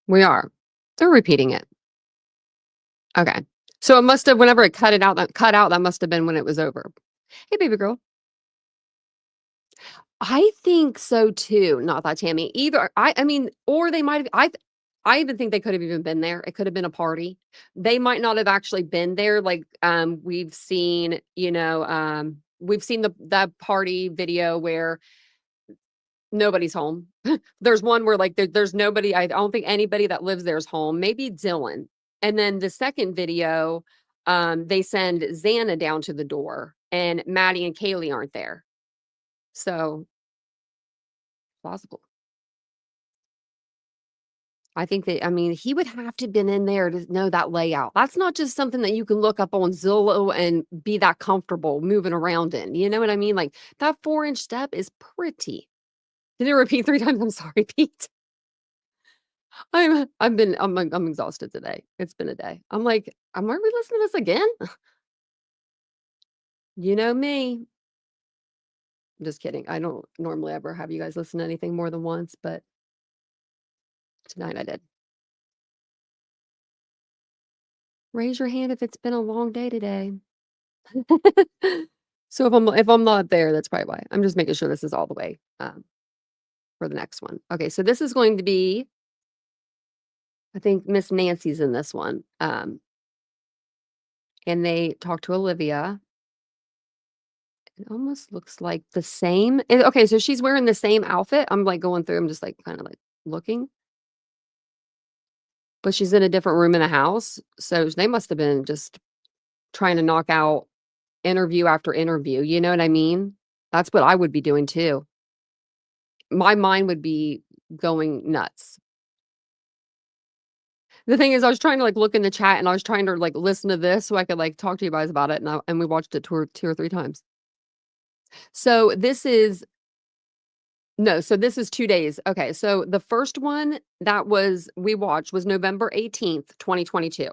[SPEAKER 1] We are. They're repeating it. Okay. So it must have, whenever it cut out, that must have been when it was over. Hey, baby girl. I think so too. Not that Tammy either. I mean, or they might have, I even think they could have even been there. It could have been a party. They might not have actually been there. Like, we've seen, we've seen that party video where nobody's home. There's one where like there's nobody. I don't think anybody that lives there is home. Maybe Dylan. And then the second video, they send Xana down to the door, and Maddie and Kaylee aren't there. So plausible. I think that, I mean, he would have to been in there to know that layout. That's not just something that you can look up on Zillow and be that comfortable moving around in. You know what I mean? Like that 4-inch step is pretty. Did it repeat 3 times? I'm sorry, Pete. I'm exhausted today. It's been a day. I'm like, am I re-listening to this again? You know me. I'm just kidding. I don't normally ever have you guys listen to anything more than once, but tonight I did. Raise your hand if it's been a long day today. So if I'm not there, that's probably why. I'm just making sure this is all the way for the next one. Okay, so this is going to be, I think Miss Nancy's in this one. And they talk to Olivia. It almost looks like the same. Okay, so she's wearing the same outfit. I'm like going through, I'm just like kind of like looking. But she's in a different room in the house. So they must have been just trying to knock out interview after interview. You know what I mean? That's what I would be doing too. My mind would be going nuts. The thing is, I was trying to like look in the chat and I was trying to like listen to this so I could like talk to you guys about it. And we watched it two or three times. So this is 2 days. Okay. So the first one that we watched was November 18th, 2022.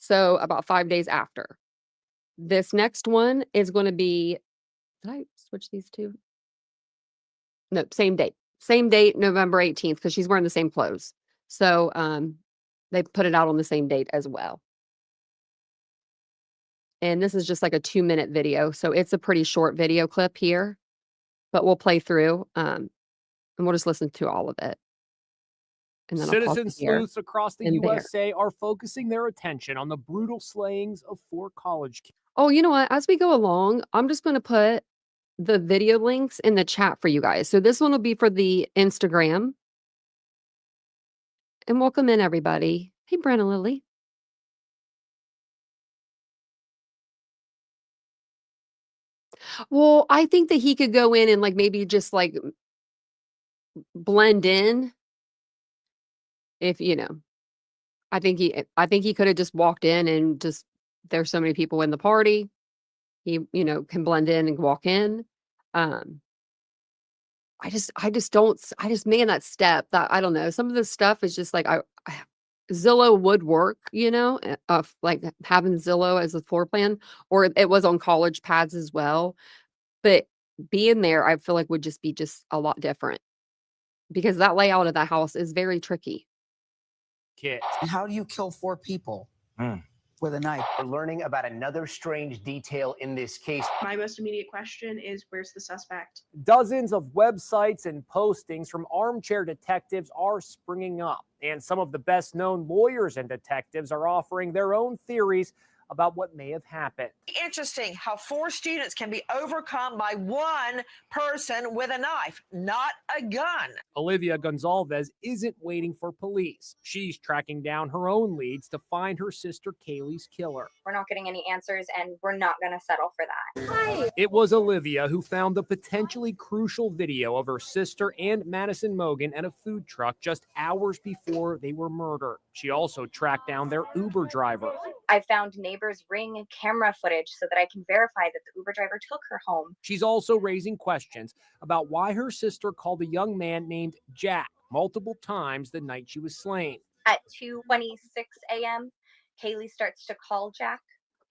[SPEAKER 1] So about 5 days after. This next one is going to be, did I switch these two? No, same date. Same date, November 18th, because she's wearing the same clothes. So they put it out on the same date as well. And this is just like a 2-minute video. So it's a pretty short video clip here, but we'll play through and we'll just listen to all of it. And then
[SPEAKER 5] Citizen sleuths across the
[SPEAKER 1] and there.
[SPEAKER 5] USA are focusing their attention on the brutal slayings of 4 college kids.
[SPEAKER 1] Oh, you know what? As we go along, I'm just going to put the video links in the chat for you guys. So this one will be for the Instagram. And welcome in, everybody. Hey, Brenna Lily. Well, I think that he could go in and like maybe just like blend in. If I think he could have just walked in and just, there's so many people in the party. He, can blend in and walk in. I just don't, I just, man, that step that, I don't know. Some of this stuff is just like, Zillow would work, of like having Zillow as a floor plan, or it was on college pads as well. But being there, I feel like would just be just a lot different because that layout of that house is very tricky.
[SPEAKER 5] Kids.
[SPEAKER 6] And how do you kill 4 people with a knife?
[SPEAKER 7] We're learning about another strange detail in this case.
[SPEAKER 8] My most immediate question is, where's the suspect?
[SPEAKER 5] Dozens of websites and postings from armchair detectives are springing up, and some of the best known lawyers and detectives are offering their own theories about what may have happened.
[SPEAKER 9] Interesting how 4 students can be overcome by one person with a knife, not a gun.
[SPEAKER 5] Olivia Goncalves isn't waiting for police. She's tracking down her own leads to find her sister Kaylee's killer.
[SPEAKER 2] We're not getting any answers, and we're not going to settle for that. Hi.
[SPEAKER 5] It was Olivia who found the potentially crucial video of her sister and Madison Mogan at a food truck just hours before they were murdered. She also tracked down their Uber driver.
[SPEAKER 2] I found neighbors' Ring camera footage so that I can verify that the Uber driver took her home.
[SPEAKER 5] She's also raising questions about why her sister called a young man named Jack multiple times the night she was slain.
[SPEAKER 2] At 2:26 a.m., Kaylee starts to call Jack.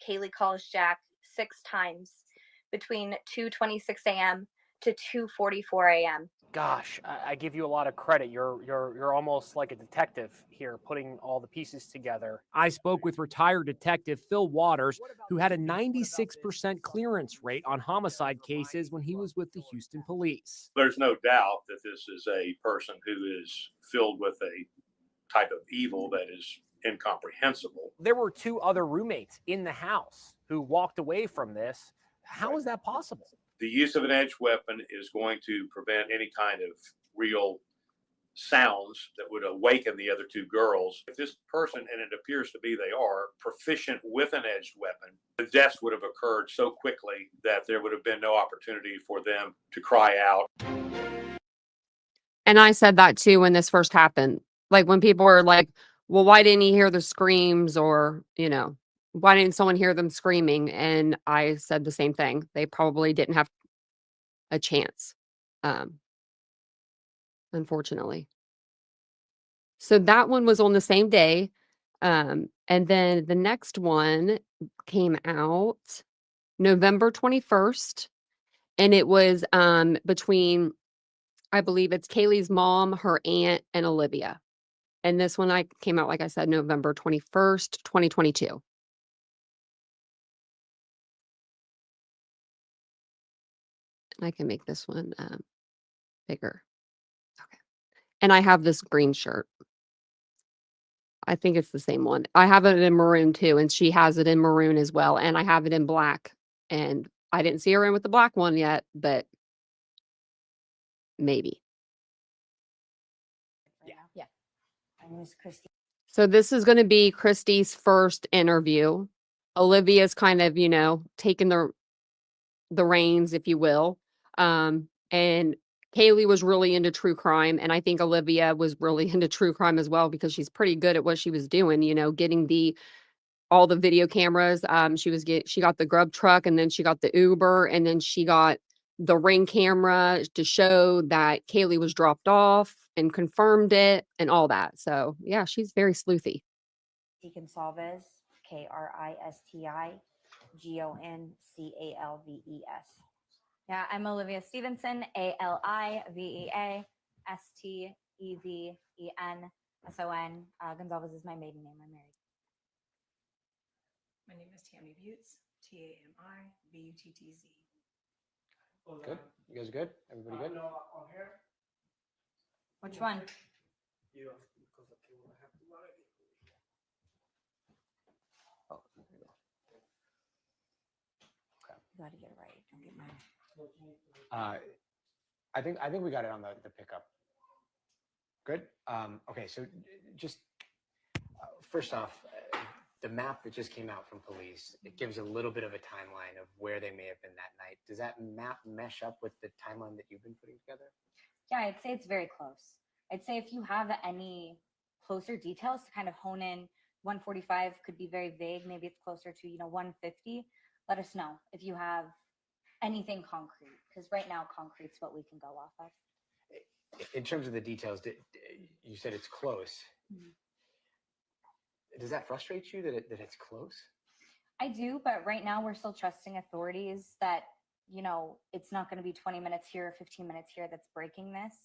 [SPEAKER 2] Kaylee calls Jack 6 times between 2:26 a.m. to 2:44 a.m.
[SPEAKER 5] Gosh, I give you a lot of credit. You're almost like a detective here, putting all the pieces together. I spoke with retired detective Phil Waters, who had a 96% clearance rate on homicide cases when he was with the Houston Police.
[SPEAKER 10] There's no doubt that this is a person who is filled with a type of evil that is incomprehensible.
[SPEAKER 5] There were 2 other roommates in the house who walked away from this. How is that possible?
[SPEAKER 10] The use of an edged weapon is going to prevent any kind of real sounds that would awaken the other 2 girls. If this person, and it appears to be they are, proficient with an edged weapon, the deaths would have occurred so quickly that there would have been no opportunity for them to cry out.
[SPEAKER 1] And I said that too when this first happened. Like when people were like, well, why didn't you hear the screams? Or, why didn't someone hear them screaming? And I said the same thing. They probably didn't have a chance, unfortunately. So that one was on the same day. And then the next one came out November 21st. And it was between, I believe it's Kaylee's mom, her aunt, and Olivia. And this one came out, like I said, November 21st, 2022. I can make this one bigger. Okay. And I have this green shirt. I think it's the same one. I have it in maroon too, and she has it in maroon as well. And I have it in black. And I didn't see her in with the black one yet, but maybe.
[SPEAKER 2] Yeah. My name is Christy.
[SPEAKER 1] So this is going to be Christy's first interview. Olivia's kind of, taking the reins, if you will. And Kaylee was really into true crime. And I think Olivia was really into true crime as well, because she's pretty good at what she was doing, getting all the video cameras. She got the grub truck, and then she got the Uber, and then she got the Ring camera to show that Kaylee was dropped off and confirmed it and all that. So yeah, she's very sleuthy.
[SPEAKER 11] Goncalves, KristiGoncalves.
[SPEAKER 2] Yeah, I'm Olivia Stevenson, ALIVEA STEVENSON. Gonzalez is my maiden name. I'm married.
[SPEAKER 12] My name is TitaniumBuilt, TAMIBUTTZ.
[SPEAKER 13] Good. You guys good? Everybody good?
[SPEAKER 2] Which one?
[SPEAKER 13] Oh, there you go. Okay.
[SPEAKER 11] You gotta get it right. Don't get mine.
[SPEAKER 13] I think we got it on the pickup. Good. Okay, so just first off, the map that just came out from police, it gives a little bit of a timeline of where they may have been that night. Does that map mesh up with the timeline that you've been putting together?
[SPEAKER 2] Yeah, I'd say it's very close. I'd say if you have any closer details to kind of hone in, 145 could be very vague. Maybe it's closer to, 150.
[SPEAKER 11] let us know if you have anything concrete, because right now concrete's what we can go off of.
[SPEAKER 13] In terms of the details, you said it's close. Does that frustrate you that it's close?
[SPEAKER 11] I do, but right now we're still trusting authorities that, you know, it's not going to be 20 minutes here or 15 minutes here that's breaking this.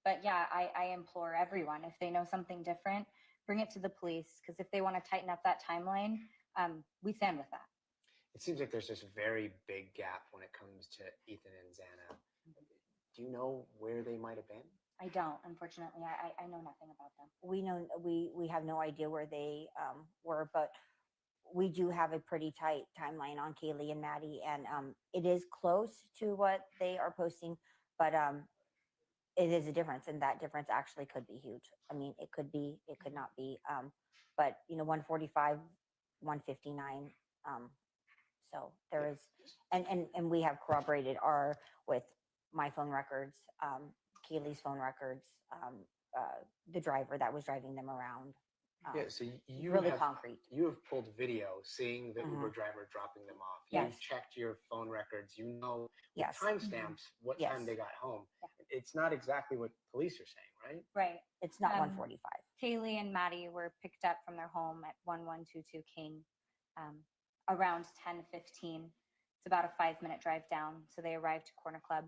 [SPEAKER 11] But yeah, I implore everyone, if they know something different, bring it to the police, because if they want to tighten up that timeline, we stand with that.
[SPEAKER 13] It seems like there's this very big gap when it comes to Ethan and Xana. Do you know where they might have been?
[SPEAKER 11] I don't, unfortunately. I know nothing about them.
[SPEAKER 12] We know we have no idea where they were, but we do have a pretty tight timeline on Kaylee and Maddie, and it is close to what they are posting, but it is a difference, and that difference actually could be huge. I mean, it could be, it could not be, but you know, 145, 159. So there is, and we have corroborated with my phone records, Kaylee's phone records, the driver that was driving them around.
[SPEAKER 13] Yeah, so you
[SPEAKER 12] really
[SPEAKER 13] have,
[SPEAKER 12] concrete.
[SPEAKER 13] You have pulled video seeing the Uber driver dropping them off. You've checked your phone records. You know timestamps what time they got home. It's not exactly what police are saying, right?
[SPEAKER 11] Right.
[SPEAKER 12] It's not 145.
[SPEAKER 11] Kaylee and Maddie were picked up from their home at 1122 King around 10:15. It's about a 5-minute drive down. So they arrived to Corner Club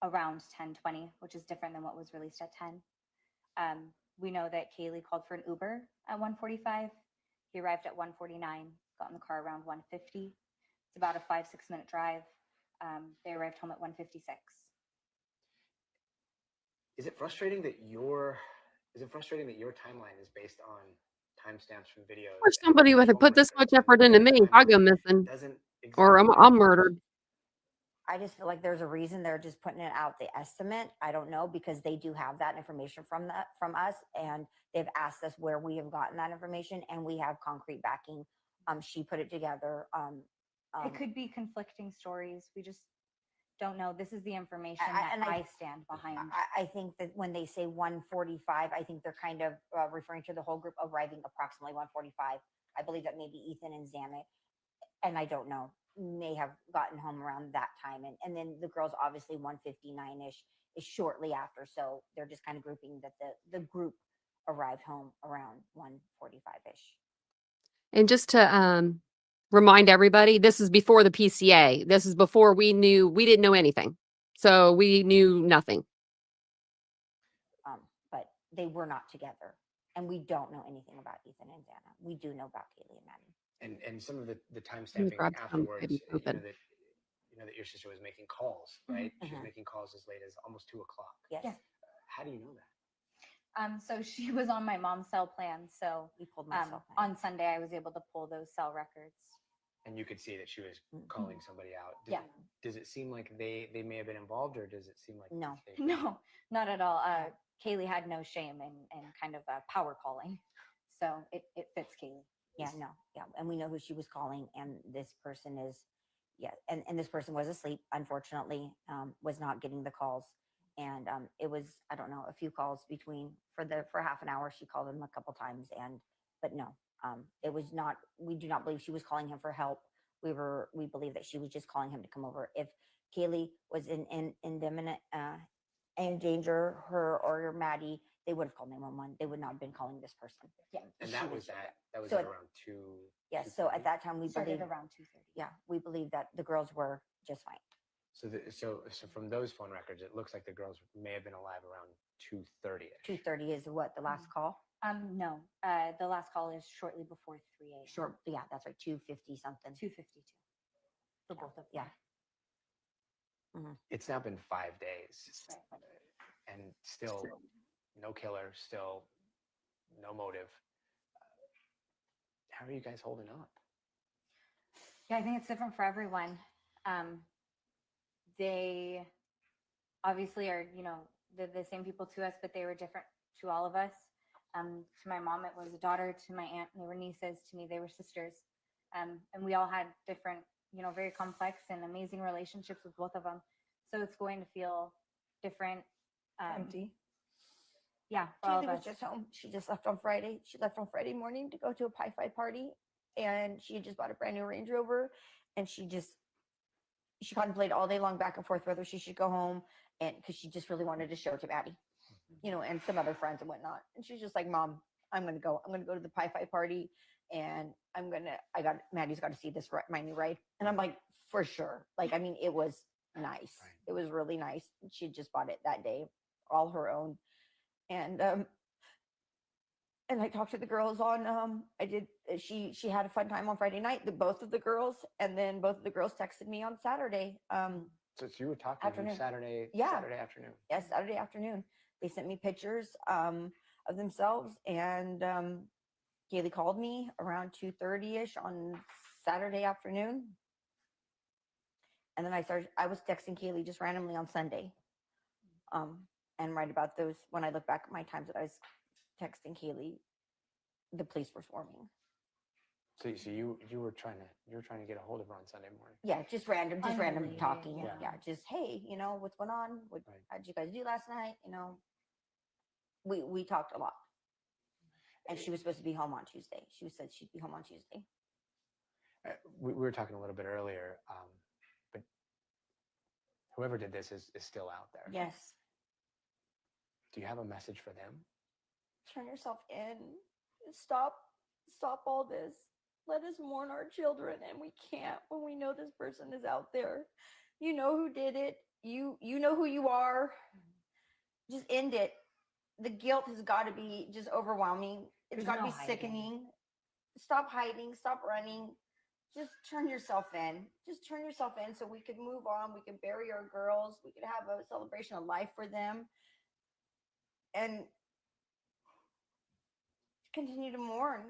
[SPEAKER 11] around 10:20, which is different than what was released at 10. We know that Kaylee called for an Uber at 1:45. He arrived at 1:49, got in the car around 1:50. It's about a 5-6 minute drive. They arrived home at 1:56.
[SPEAKER 13] Is it frustrating that your timeline is based on timestamps from videos?
[SPEAKER 1] Wish somebody would have put this much effort into me. If I go missing, or I'm murdered.
[SPEAKER 12] I just feel like there's a reason they're just putting it out, the estimate. I don't know, because they do have that information from us, and they've asked us where we have gotten that information, and we have concrete backing. She put it together.
[SPEAKER 11] It could be conflicting stories. We just don't know. This is the information that I stand behind.
[SPEAKER 12] I think that when they say 145, I think they're kind of referring to the whole group arriving approximately 145. I believe that maybe Ethan and Xana, and I don't know, may have gotten home around that time. And then the girls, obviously 159-ish is shortly after. So they're just kind of grouping that the group arrived home around 145-ish.
[SPEAKER 1] And just to remind everybody, this is before the PCA. This is before we didn't know anything. So we knew nothing.
[SPEAKER 12] But they were not together. And we don't know anything about Ethan and Xana. We do know about Kaylee and Maddie.
[SPEAKER 13] And some of the timestamping afterwards, you know that your sister was making calls, right? She was making calls as late as almost 2 o'clock.
[SPEAKER 12] Yes.
[SPEAKER 11] Yeah.
[SPEAKER 13] How do you know that?
[SPEAKER 11] So she was on my mom's cell plan. So
[SPEAKER 12] we pulled my cell plan.
[SPEAKER 11] On Sunday, I was able to pull those cell records.
[SPEAKER 13] And you could see that she was calling somebody out. Does it seem like they may have been involved, or does it seem like
[SPEAKER 11] no, not at all? Kaylee had no shame in kind of power calling, so it fits Kaylee.
[SPEAKER 12] Yeah, no, yeah, and we know who she was calling, and this person is, and this person was asleep, unfortunately, was not getting the calls, and it was, I don't know, a few calls for half an hour. She called him a couple times, but no, it was not. We do not believe she was calling him for help. We believe that she was just calling him to come over. If Kaylee was in imminent danger, her or Maddie, they would have called 911. They would not have been calling this person. Yeah.
[SPEAKER 13] And that was
[SPEAKER 12] so
[SPEAKER 13] at around 2.
[SPEAKER 12] Yes. So at that time we
[SPEAKER 11] started
[SPEAKER 12] believe
[SPEAKER 11] around 2:30.
[SPEAKER 12] Yeah, we believe that the girls were just fine.
[SPEAKER 13] So from those phone records, it looks like the girls may have been alive around 2:30.
[SPEAKER 12] 2:30 is what the last call?
[SPEAKER 11] No. The last call is shortly before 3 a.m.
[SPEAKER 12] Sure. Yeah, that's right. 2:50 something.
[SPEAKER 11] 2:52 for both of them.
[SPEAKER 12] Yeah.
[SPEAKER 13] It's now been 5 days, and still no killer, still no motive. How are you guys holding up?
[SPEAKER 11] Yeah, I think it's different for everyone. They obviously are, the same people to us, but they were different to all of us. To my mom, it was a daughter. To my aunt, they were nieces. To me, they were sisters. And we all had different, very complex and amazing relationships with both of them. So it's going to feel different.
[SPEAKER 12] Empty.
[SPEAKER 11] Yeah, for all of
[SPEAKER 12] Kaylee was
[SPEAKER 11] us.
[SPEAKER 12] just home. She just left on Friday. She left on Friday morning to go to a Pi Phi party, and she had just bought a brand new Range Rover, and she contemplated all day long back and forth whether she should go home, and because she just really wanted to show it to Maddie, and some other friends and whatnot. And she's just like, Mom, I'm gonna go to the Pi Phi party, and Maddie's got to see this my new ride. And I'm like, for sure. Like, I mean, it was nice. Right. It was really nice. She just bought it that day, all her own. And I talked to the girls on she had a fun time on Friday night, both of the girls, and then both of the girls texted me on Saturday.
[SPEAKER 13] So you were talking to them Saturday afternoon.
[SPEAKER 12] Yes, Saturday afternoon. They sent me pictures of themselves, and Kaylee called me around 2:30ish on Saturday afternoon. And then I was texting Kaylee just randomly on Sunday. And right about those, when I look back at my times that I was texting Kaylee, the police were swarming.
[SPEAKER 13] So you were trying to get a hold of her on Sunday morning.
[SPEAKER 12] Yeah, just random talking.
[SPEAKER 13] Yeah.
[SPEAKER 12] Yeah, just, hey, what's going on? How did you guys do last night? We talked a lot. And she was supposed to be home on Tuesday. She said she'd be home on Tuesday.
[SPEAKER 13] We were talking a little bit earlier, but whoever did this is still out there.
[SPEAKER 12] Yes.
[SPEAKER 13] Do you have a message for them?
[SPEAKER 12] Turn yourself in. Stop all this. Let us mourn our children, and we can't when we know this person is out there. You know who did it. You know who you are. Just end it. The guilt has got to be just overwhelming. It's got to be sickening. Stop hiding. Stop running. Just turn yourself in. Just turn yourself in so we could move on. We could bury our girls. We could have a celebration of life for them. And continue to mourn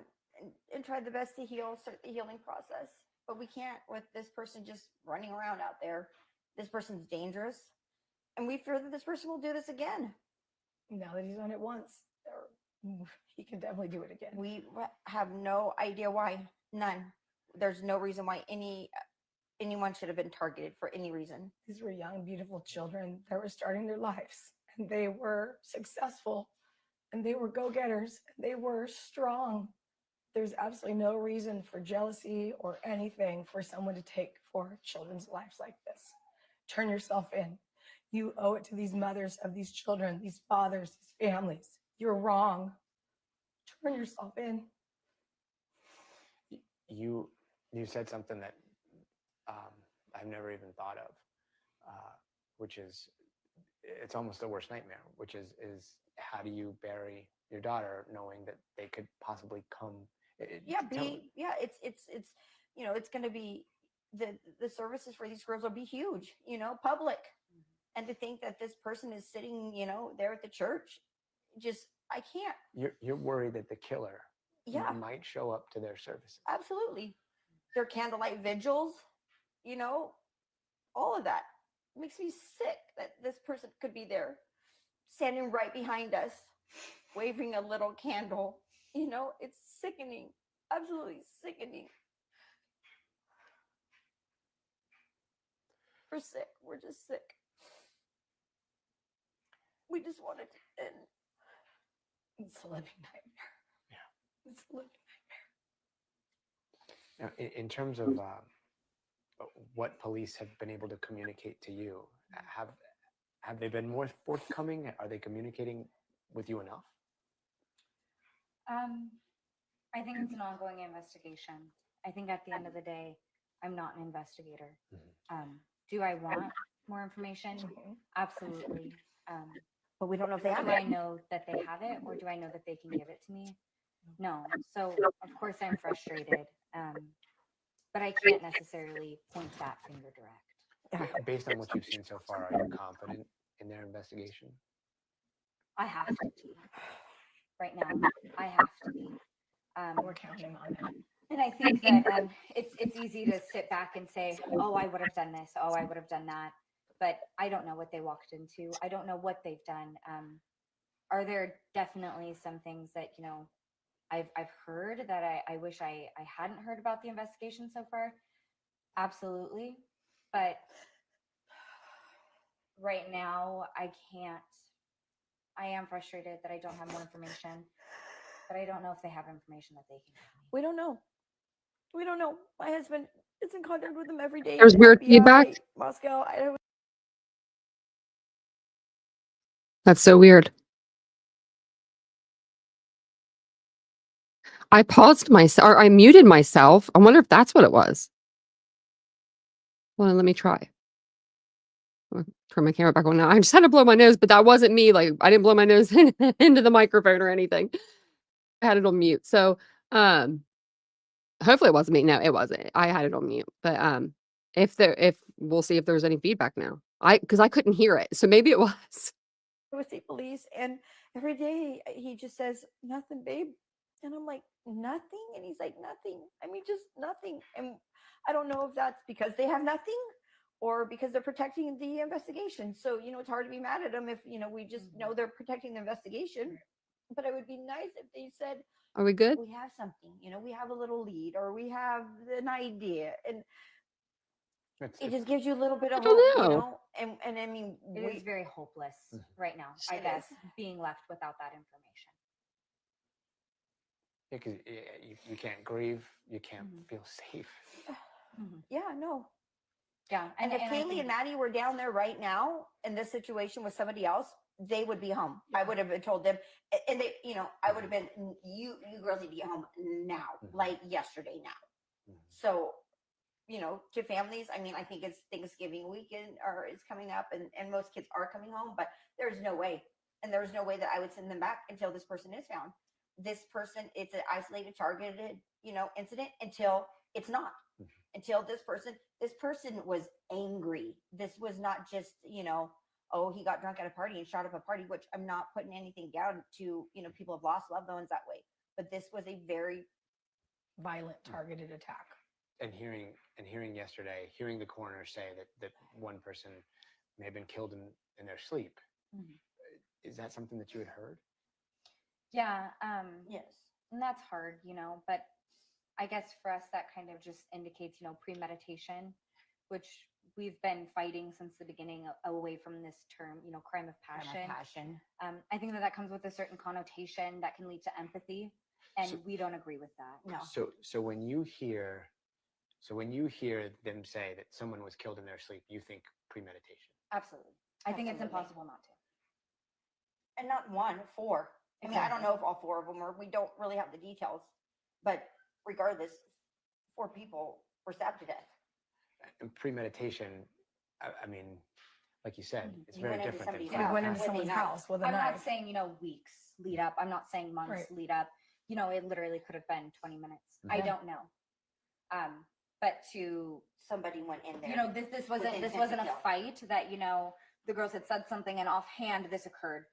[SPEAKER 12] and try the best to start the healing process. But we can't with this person just running around out there. This person's dangerous. And we fear that this person will do this again.
[SPEAKER 14] Now that he's done it once, he can definitely do it again.
[SPEAKER 12] We have no idea why. None. There's no reason why anyone should have been targeted for any reason.
[SPEAKER 14] These were young, beautiful children that were starting their lives, and they were successful, and they were go-getters, and they were strong. There's absolutely no reason for jealousy or anything for someone to take for children's lives like this. Turn yourself in. You owe it to these mothers of these children, these fathers, these families. You're wrong. Turn yourself in.
[SPEAKER 13] You said something that I've never even thought of, which is, it's almost the worst nightmare, which is how do you bury your daughter knowing that they could possibly come? It's going to be, the services for these girls will be huge, public. And to think that this person is sitting, there at the church, I can't. You're worried that the killer might show up to their services.
[SPEAKER 12] Absolutely. Their candlelight vigils, all of that. It makes me sick that this person could be there, standing right behind us, waving a little candle. It's sickening, absolutely sickening. We're sick. We're just sick. We just want it to end.
[SPEAKER 14] It's a living nightmare.
[SPEAKER 13] Yeah.
[SPEAKER 14] It's a living
[SPEAKER 13] Now,
[SPEAKER 14] nightmare.
[SPEAKER 13] in terms of what police have been able to communicate to you, have they been more forthcoming? Are they communicating with you enough?
[SPEAKER 11] I think it's an ongoing investigation. I think at the end of the day, I'm not an investigator. Do I want more information? Absolutely.
[SPEAKER 12] But we don't know if they have
[SPEAKER 11] do
[SPEAKER 12] it.
[SPEAKER 11] I know that they have it, or do I know that they can give it to me? No. So of course I'm frustrated, but I can't necessarily point that finger direct.
[SPEAKER 13] Based on what you've seen so far, are you confident in their investigation?
[SPEAKER 11] I have to be. Right now, I have to be.
[SPEAKER 14] We're counting on it.
[SPEAKER 11] And I think that it's easy to sit back and say, oh, I would have done this. Oh, I would have done that. But I don't know what they walked into. I don't know what they've done. Are there definitely some things that, I've heard that I wish I hadn't heard about the investigation so far? Absolutely. But right now, I can't. I am frustrated that I don't have more information, but I don't know if they have information that they can give me.
[SPEAKER 12] We don't know.
[SPEAKER 14] We don't know. My husband is in contact with them every day.
[SPEAKER 1] There's
[SPEAKER 14] The
[SPEAKER 1] weird
[SPEAKER 14] FBI,
[SPEAKER 1] feedback.
[SPEAKER 14] Moscow, Idaho.
[SPEAKER 1] That's so weird. I paused myself, or I muted myself. I wonder if that's what it was. Well, let me try. I'll turn my camera back on now. I just had to blow my nose, but that wasn't me. Like, I didn't blow my nose into the microphone or anything. I had it on mute. So, hopefully it wasn't me. No, it wasn't. I had it on mute. But if we'll see if there's any feedback now. Because I couldn't hear it. So maybe it was.
[SPEAKER 14] With the police, and every day he just says nothing, babe, and I'm like, nothing, and he's like, nothing. I mean, just nothing. And I don't know if that's because they have nothing or because they're protecting the investigation. So it's hard to be mad at them if we just know they're protecting the investigation. But it would be nice if they said,
[SPEAKER 1] are we good?
[SPEAKER 14] We have something, we have a little lead, or we have an idea, and it just gives you a little bit of hope, and I mean,
[SPEAKER 11] It is very hopeless right now, I
[SPEAKER 14] It
[SPEAKER 11] guess,
[SPEAKER 14] is.
[SPEAKER 11] being left without that information.
[SPEAKER 13] Because you can't grieve, you can't feel safe.
[SPEAKER 14] Yeah, no.
[SPEAKER 11] Yeah,
[SPEAKER 12] And if
[SPEAKER 11] I
[SPEAKER 12] Kaylee
[SPEAKER 11] think-
[SPEAKER 12] and Maddie were down there right now in this situation with somebody else, they would be home. I would have told them, and they, I would have been, you girls need to get home now, like yesterday now. So, to families, I mean, I think it's Thanksgiving weekend or is coming up, and most kids are coming home, but there's no way. And there's no way that I would send them back until this person is found. This person, it's an isolated, targeted, incident until it's not. Until this person was angry. This was not just, oh, he got drunk at a party and shot up a party, which I'm not putting anything down to, people have lost loved ones that way. But this was a very
[SPEAKER 14] violent, targeted attack.
[SPEAKER 13] And hearing yesterday, hearing the coroner say that one person may have been killed in their sleep. Is that something that you had heard?
[SPEAKER 11] Yeah.
[SPEAKER 12] Yes.
[SPEAKER 11] And that's hard, but I guess for us, that kind of just indicates, premeditation, which we've been fighting since the beginning away from this term, crime of passion. I think that comes with a certain connotation that can lead to empathy, and we don't agree with that.
[SPEAKER 12] No.
[SPEAKER 13] So when you hear them say that someone was killed in their sleep, you think premeditation?
[SPEAKER 11] Absolutely. I think it's impossible not to.
[SPEAKER 12] And not one, 4. I mean, I don't know if all 4 of them are. We don't really have the details, but regardless, 4 people were stabbed to death.
[SPEAKER 13] And premeditation, I mean, like you said, it's very
[SPEAKER 12] went into
[SPEAKER 13] different than
[SPEAKER 14] We went into someone's house with a
[SPEAKER 11] I'm
[SPEAKER 14] knife.
[SPEAKER 11] not saying, weeks lead up. I'm not saying months
[SPEAKER 14] Right.
[SPEAKER 11] lead up. It literally could have been 20 minutes. I
[SPEAKER 14] Yeah.
[SPEAKER 11] don't know. But to
[SPEAKER 12] somebody went in there.
[SPEAKER 11] this wasn't a fight that, the girls had said something and offhand this occurred.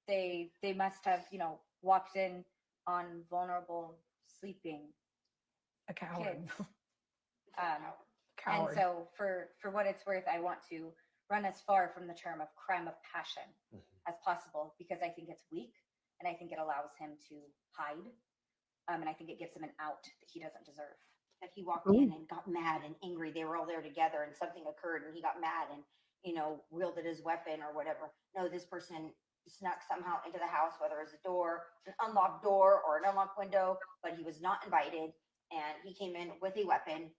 [SPEAKER 11] They must have, walked in on vulnerable sleeping
[SPEAKER 14] A coward.
[SPEAKER 11] kids.
[SPEAKER 14] Coward.
[SPEAKER 11] And so for what it's worth, I want to run as far from the term of crime of passion as possible, because I think it's weak and I think it allows him to hide. And I think it gives him an out that he doesn't deserve.
[SPEAKER 12] That he walked in and got mad and angry. They were all there together and something occurred and he got mad and, wielded his weapon or whatever. No, this person snuck somehow into the house, whether it was a door, an unlocked door or an unlocked window, but he was not invited and he came in with a weapon.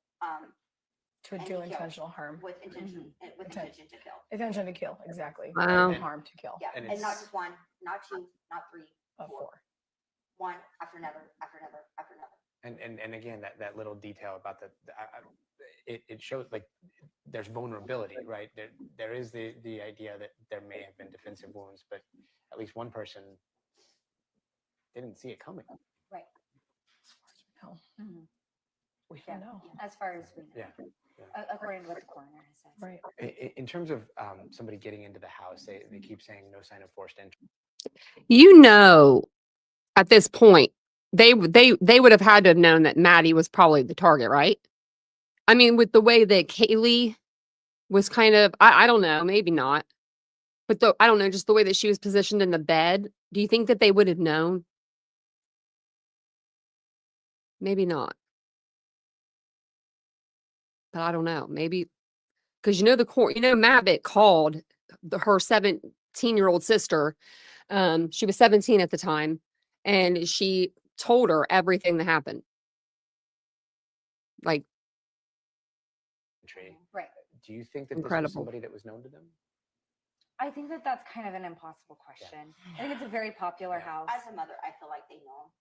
[SPEAKER 14] To
[SPEAKER 12] and
[SPEAKER 14] do
[SPEAKER 12] he killed
[SPEAKER 14] intentional harm.
[SPEAKER 12] with intention, intention to kill.
[SPEAKER 14] Intention to kill, exactly.
[SPEAKER 1] Wow.
[SPEAKER 14] And harm to kill.
[SPEAKER 12] Yeah,
[SPEAKER 13] And
[SPEAKER 12] and not
[SPEAKER 13] it's-
[SPEAKER 12] just 1, not 2, not 3,
[SPEAKER 14] Of
[SPEAKER 12] 4.
[SPEAKER 14] 4.
[SPEAKER 12] One after another, after another, after another.
[SPEAKER 13] And again, that little detail about it shows like there's vulnerability, right? There is the idea that there may have been defensive wounds, but at least one person didn't see it coming.
[SPEAKER 11] Right.
[SPEAKER 14] No. We
[SPEAKER 11] Yeah.
[SPEAKER 14] don't know.
[SPEAKER 11] As far as we know.
[SPEAKER 13] Yeah.
[SPEAKER 11] According to what the coroner has said.
[SPEAKER 14] Right.
[SPEAKER 13] In terms of somebody getting into the house, they keep saying no sign of forced entry.
[SPEAKER 1] At this point, they would have had to have known that Maddie was probably the target, right? I mean, with the way that Kaylee was kind of, I don't know, maybe not. But I don't know, just the way that she was positioned in the bed. Do you think that they would have known? Maybe not. But I don't know. Maybe because Mabbitt called her 17-year-old sister. She was 17 at the time, and she told her everything that happened. Like,
[SPEAKER 11] Right.
[SPEAKER 13] Do you think that this was
[SPEAKER 1] incredible.
[SPEAKER 13] somebody that was known to them?
[SPEAKER 11] I think that that's kind of an impossible question. I think it's a very popular house.
[SPEAKER 12] As a mother, I feel like they know him.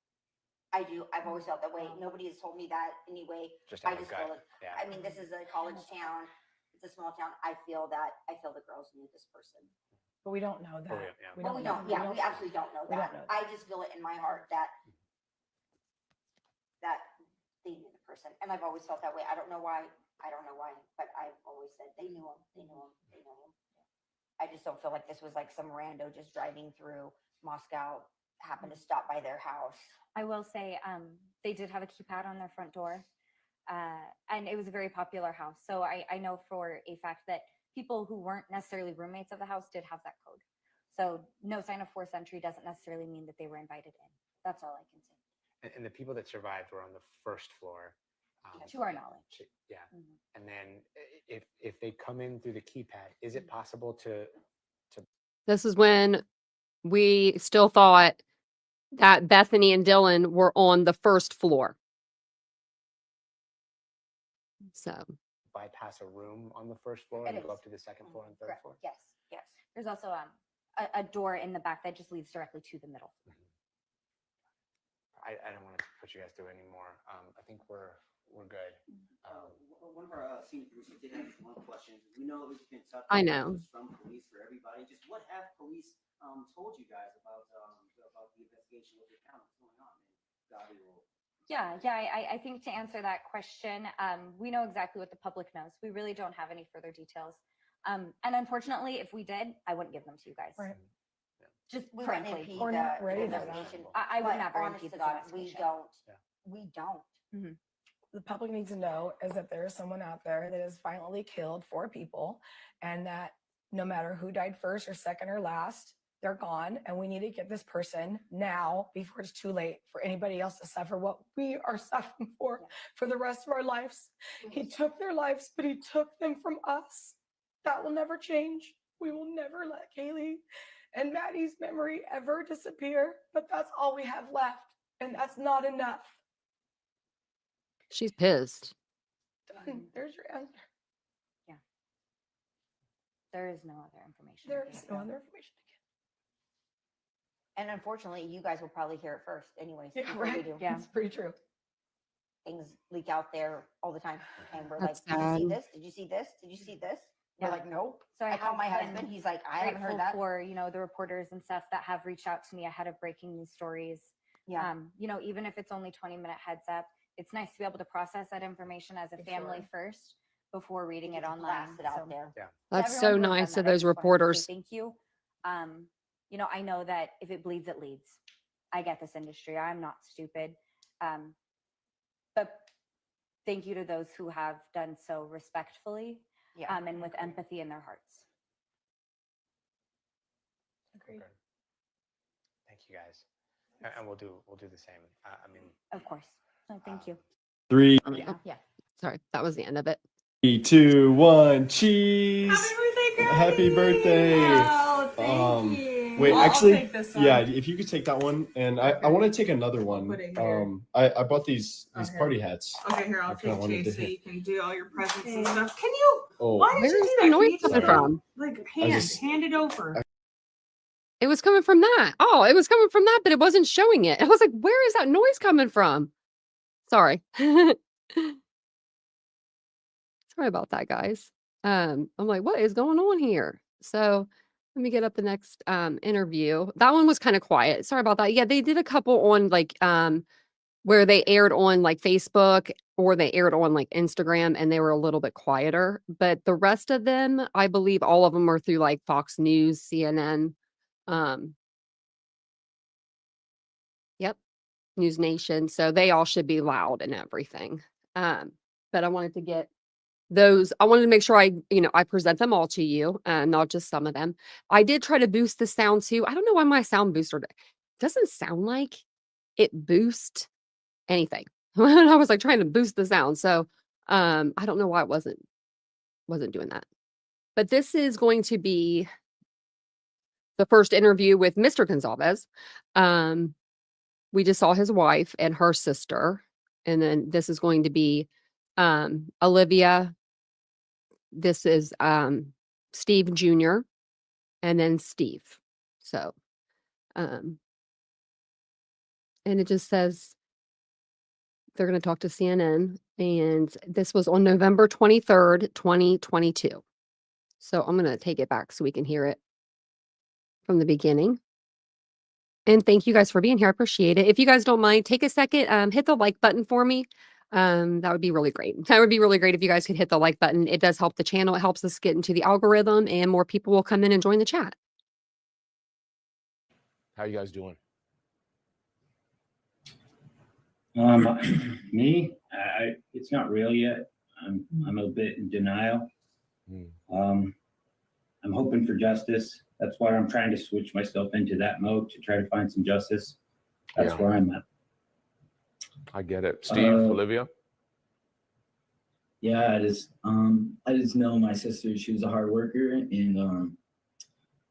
[SPEAKER 12] I do. I've always felt that way. Nobody has told me that anyway.
[SPEAKER 13] Just
[SPEAKER 12] I
[SPEAKER 13] out of
[SPEAKER 12] just
[SPEAKER 13] gut.
[SPEAKER 12] feel it.
[SPEAKER 13] Yeah.
[SPEAKER 12] I mean, this is a college town. It's a small town. I feel the girls knew this person.
[SPEAKER 14] But we don't know that.
[SPEAKER 13] Oh, yeah.
[SPEAKER 12] We don't. Yeah, we absolutely don't know
[SPEAKER 14] We
[SPEAKER 12] that.
[SPEAKER 14] don't know
[SPEAKER 12] I just feel it in my heart that they knew the person, and I've always felt that way. I don't know why. But I've always said they knew him. They knew him. They know him. I just don't feel like this was like some rando just driving through Moscow, happened to stop by their house.
[SPEAKER 11] I will say they did have a keypad on their front door, and it was a very popular house. So I know for a fact that people who weren't necessarily roommates of the house did have that code. So no sign of forced entry doesn't necessarily mean that they were invited in. That's all I can say.
[SPEAKER 13] And the people that survived were on the first floor.
[SPEAKER 11] To our knowledge.
[SPEAKER 13] Yeah. And then if they come in through the keypad, is it possible to
[SPEAKER 1] This is when we still thought that Bethany and Dylan were on the first floor. So
[SPEAKER 13] bypass a room on the first floor
[SPEAKER 11] It
[SPEAKER 13] and
[SPEAKER 11] is.
[SPEAKER 13] go up to the second floor and third
[SPEAKER 11] Correct.
[SPEAKER 13] floor?
[SPEAKER 11] Yes. Yes. There's also a door in the back that just leads directly to the middle.
[SPEAKER 13] I don't want to put you guys through anymore. I think we're good.
[SPEAKER 15] One of our senior producers did have one question. We know that we've been tough
[SPEAKER 1] I know.
[SPEAKER 15] from police for everybody. Just what have police told you guys about the investigation with the account? What's going on? And God will.
[SPEAKER 11] Yeah. I think to answer that question, we know exactly what the public knows. We really don't have any further details. And unfortunately, if we did, I wouldn't give them to you guys.
[SPEAKER 14] Right.
[SPEAKER 11] Just
[SPEAKER 12] We wouldn't
[SPEAKER 11] frankly,
[SPEAKER 12] impede
[SPEAKER 14] We're not ready for that.
[SPEAKER 12] investigation.
[SPEAKER 11] I would
[SPEAKER 12] But
[SPEAKER 11] never
[SPEAKER 12] honest
[SPEAKER 11] impede
[SPEAKER 12] to
[SPEAKER 11] this
[SPEAKER 12] God,
[SPEAKER 11] investigation.
[SPEAKER 12] we don't.
[SPEAKER 14] The public needs to know is that there is someone out there that has violently killed 4 people, and that no matter who died first or second or last, they're gone, and we need to get this person now before it's too late for anybody else to suffer what we are suffering for the rest of our lives. He took their lives, but he took them from us. That will never change. We will never let Kaylee and Maddie's memory ever disappear, but that's all we have left, and that's not enough.
[SPEAKER 1] she's pissed.
[SPEAKER 14] Done. There's your answer.
[SPEAKER 11] There is no other information.
[SPEAKER 14] There
[SPEAKER 11] I can
[SPEAKER 14] is
[SPEAKER 11] give
[SPEAKER 14] no
[SPEAKER 11] you.
[SPEAKER 14] other information.
[SPEAKER 12] And unfortunately, you guys will probably hear it first anyways.
[SPEAKER 14] Yeah,
[SPEAKER 12] before we
[SPEAKER 14] right.
[SPEAKER 12] do.
[SPEAKER 14] It's pretty true.
[SPEAKER 12] Things leak out there all the time. And we're
[SPEAKER 1] That's
[SPEAKER 12] like, did you see
[SPEAKER 1] sad.
[SPEAKER 12] this? Did you see this? Did you see this?
[SPEAKER 11] Yeah.
[SPEAKER 12] We're like, nope.
[SPEAKER 11] So
[SPEAKER 12] I called my
[SPEAKER 11] have been
[SPEAKER 12] husband. He's like, I haven't heard
[SPEAKER 11] grateful
[SPEAKER 12] that.
[SPEAKER 11] for the reporters and stuff that have reached out to me ahead of breaking these stories.
[SPEAKER 12] Yeah.
[SPEAKER 11] Even if it's only 20-minute heads up, it's nice to be able to process that information as a family first before reading it online.
[SPEAKER 12] Blast it out
[SPEAKER 11] So
[SPEAKER 12] there.
[SPEAKER 11] to
[SPEAKER 1] That's
[SPEAKER 11] everyone
[SPEAKER 1] so
[SPEAKER 11] who has
[SPEAKER 1] nice
[SPEAKER 11] done
[SPEAKER 1] of
[SPEAKER 11] that, I
[SPEAKER 1] those
[SPEAKER 11] just wanted to say
[SPEAKER 1] reporters.
[SPEAKER 11] Thank you. I know that if it bleeds, it leads. I get this industry. I'm not stupid. But thank you to those who have done so respectfully and with empathy in their hearts.
[SPEAKER 14] Agreed.
[SPEAKER 13] Thank you guys. And we'll do the same. I mean,
[SPEAKER 11] Of course. No, thank you.
[SPEAKER 16] 3,
[SPEAKER 11] Yeah.
[SPEAKER 1] Sorry, that was the end of it.
[SPEAKER 16] 2, 1, cheese. Happy birthday.
[SPEAKER 17] Oh, thank you.
[SPEAKER 16] Wait,
[SPEAKER 17] I'll
[SPEAKER 16] actually,
[SPEAKER 17] take this one.
[SPEAKER 16] yeah, if you could take that one, and I want to take another one.
[SPEAKER 17] put it here.
[SPEAKER 16] I bought these
[SPEAKER 17] Okay.
[SPEAKER 16] party hats.
[SPEAKER 17] Okay, here,
[SPEAKER 16] I
[SPEAKER 17] I'll
[SPEAKER 16] kinda
[SPEAKER 17] take
[SPEAKER 16] wanted to
[SPEAKER 17] Chase so
[SPEAKER 16] hit.
[SPEAKER 17] you can do all your presents and stuff. Can you?
[SPEAKER 16] Oh.
[SPEAKER 17] Why did
[SPEAKER 1] Where
[SPEAKER 17] you
[SPEAKER 1] is
[SPEAKER 17] do
[SPEAKER 1] the
[SPEAKER 17] that?
[SPEAKER 1] noise
[SPEAKER 17] Can you just
[SPEAKER 1] coming from?
[SPEAKER 17] like
[SPEAKER 16] just-
[SPEAKER 17] hand it over?
[SPEAKER 1] It was coming from that. Oh, it was coming from that, but it wasn't showing it. I was like, where is that noise coming from? Sorry. Sorry about that, guys. I'm like, what is going on here? So let me get up the next interview. That one was kind of quiet. Sorry about that. Yeah, they did a couple on like where they aired on like Facebook or they aired on like Instagram and they were a little bit quieter. But the rest of them, I believe all of them are through like Fox News, CNN. Yep. News Nation. So they all should be loud and everything. But I wanted to get those. I wanted to make sure I present them all to you, not just some of them. I did try to boost the sound too. I don't know why my sound booster doesn't sound like it boosts anything. When I was like trying to boost the sound. So I don't know why it wasn't doing that. But this is going to be the first interview with Mr. Goncalves. We just saw his wife and her sister. And then this is going to be Olivia, this is Steve Jr., and then Steve. So, and it just says they're going to talk to CNN, and this was on November 23rd, 2022. So I'm going to take it back so we can hear it from the beginning. And thank you guys for being here. I appreciate it. If you guys don't mind, take a second, hit the like button for me. That would be really great. That would be really great if you guys could hit the like button. It does help the channel. It helps us get into the algorithm, and more people will come in and join the chat.
[SPEAKER 18] How you guys doing?
[SPEAKER 15] Me, it's not real yet. I'm a bit in denial. I'm hoping for justice. That's why I'm trying to switch myself into that mode to try to find some justice. That's where I'm at.
[SPEAKER 18] I get it. Steve, Olivia?
[SPEAKER 19] Yeah, I just know my sister, she was a hard worker, and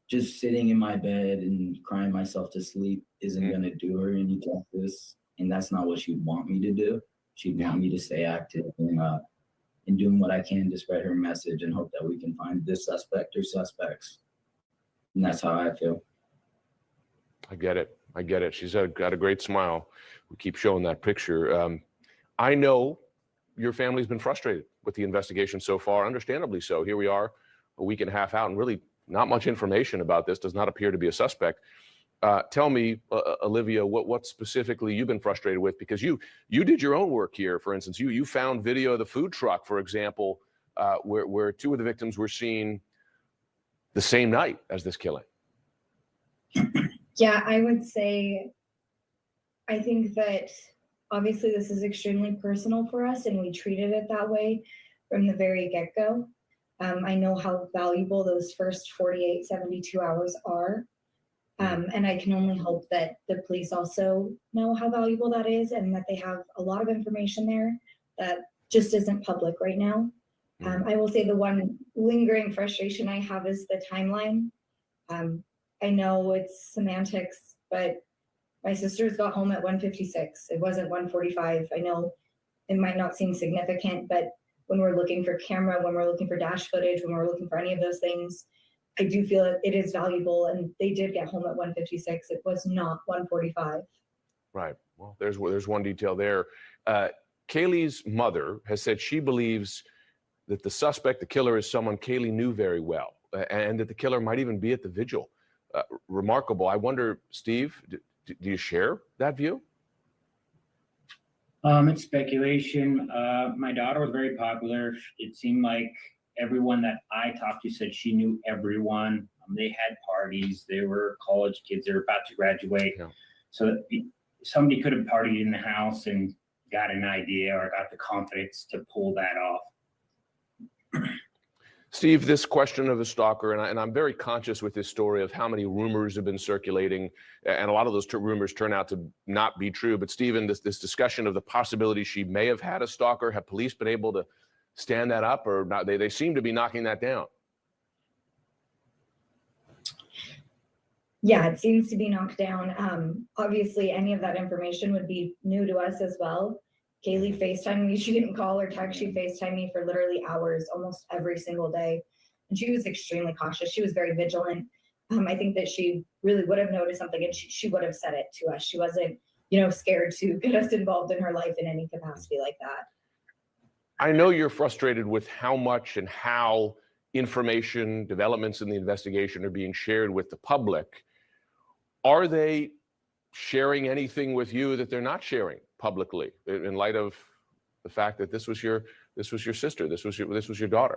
[SPEAKER 19] just sitting in my bed and crying myself to sleep isn't gonna do her any justice. And that's not what she'd want me to do. She'd want me to stay active and doing what I can to spread her message and hope that we can find this suspect or suspects. And that's how I feel.
[SPEAKER 18] I get it. I get it. She's got a great smile. We keep showing that picture. I know your family's been frustrated with the investigation so far, understandably so. Here we are a week and a half out, and really not much information about this. Does not appear to be a suspect. Tell me, Olivia, what specifically you've been frustrated with, because you did your own work here. For instance, you found video of the food truck, for example, where two of the victims were seen the same night as this killing.
[SPEAKER 20] Yeah, I would say, I think that obviously this is extremely personal for us, and we treated it that way from the very get-go. I know how valuable those first 48, 72 hours are. And I can only hope that the police also know how valuable that is, and that they have a lot of information there that just isn't public right now. I will say the one lingering frustration I have is the timeline. I know it's semantics, but my sisters got home at 1:56. It wasn't 1:45. I know it might not seem significant, but when we're looking for camera, when we're looking for dash footage, when we're looking for any of those things, I do feel it is valuable, and they did get home at 1:56. It was not 1:45.
[SPEAKER 18] Right. Well, there's one detail there. Kaylee's mother has said she believes that the suspect, the killer, is someone Kaylee knew very well, and that the killer might even be at the vigil. Remarkable. I wonder, Steve, do you share that view?
[SPEAKER 15] It's speculation. My daughter was very popular. It seemed like everyone that I talked to said she knew everyone. They had parties. They were college kids. They were about to graduate. Yeah. So somebody could have partied in the house and got an idea or got the confidence to pull that off.
[SPEAKER 18] Steve, this question of a stalker, and I'm very conscious with this story of how many rumors have been circulating, and a lot of those rumors turn out to not be true. But Stephen, this discussion of the possibility she may have had a stalker, have police been able to stand that up, or not? They seem to be knocking that down.
[SPEAKER 20] Yeah, it seems to be knocked down. Obviously, any of that information would be new to us as well. Kaylee FaceTimed me. She didn't call or text. She FaceTimed me for literally hours, almost every single day. And she was extremely cautious. She was very vigilant. I think that she really would have noticed something, and she would have said it to us. She wasn't, scared to get us involved in her life in any capacity like that.
[SPEAKER 18] I know you're frustrated with how much and how information, developments in the investigation are being shared with the public. Are they sharing anything with you that they're not sharing publicly, in light of the fact that this was your sister, this was your daughter?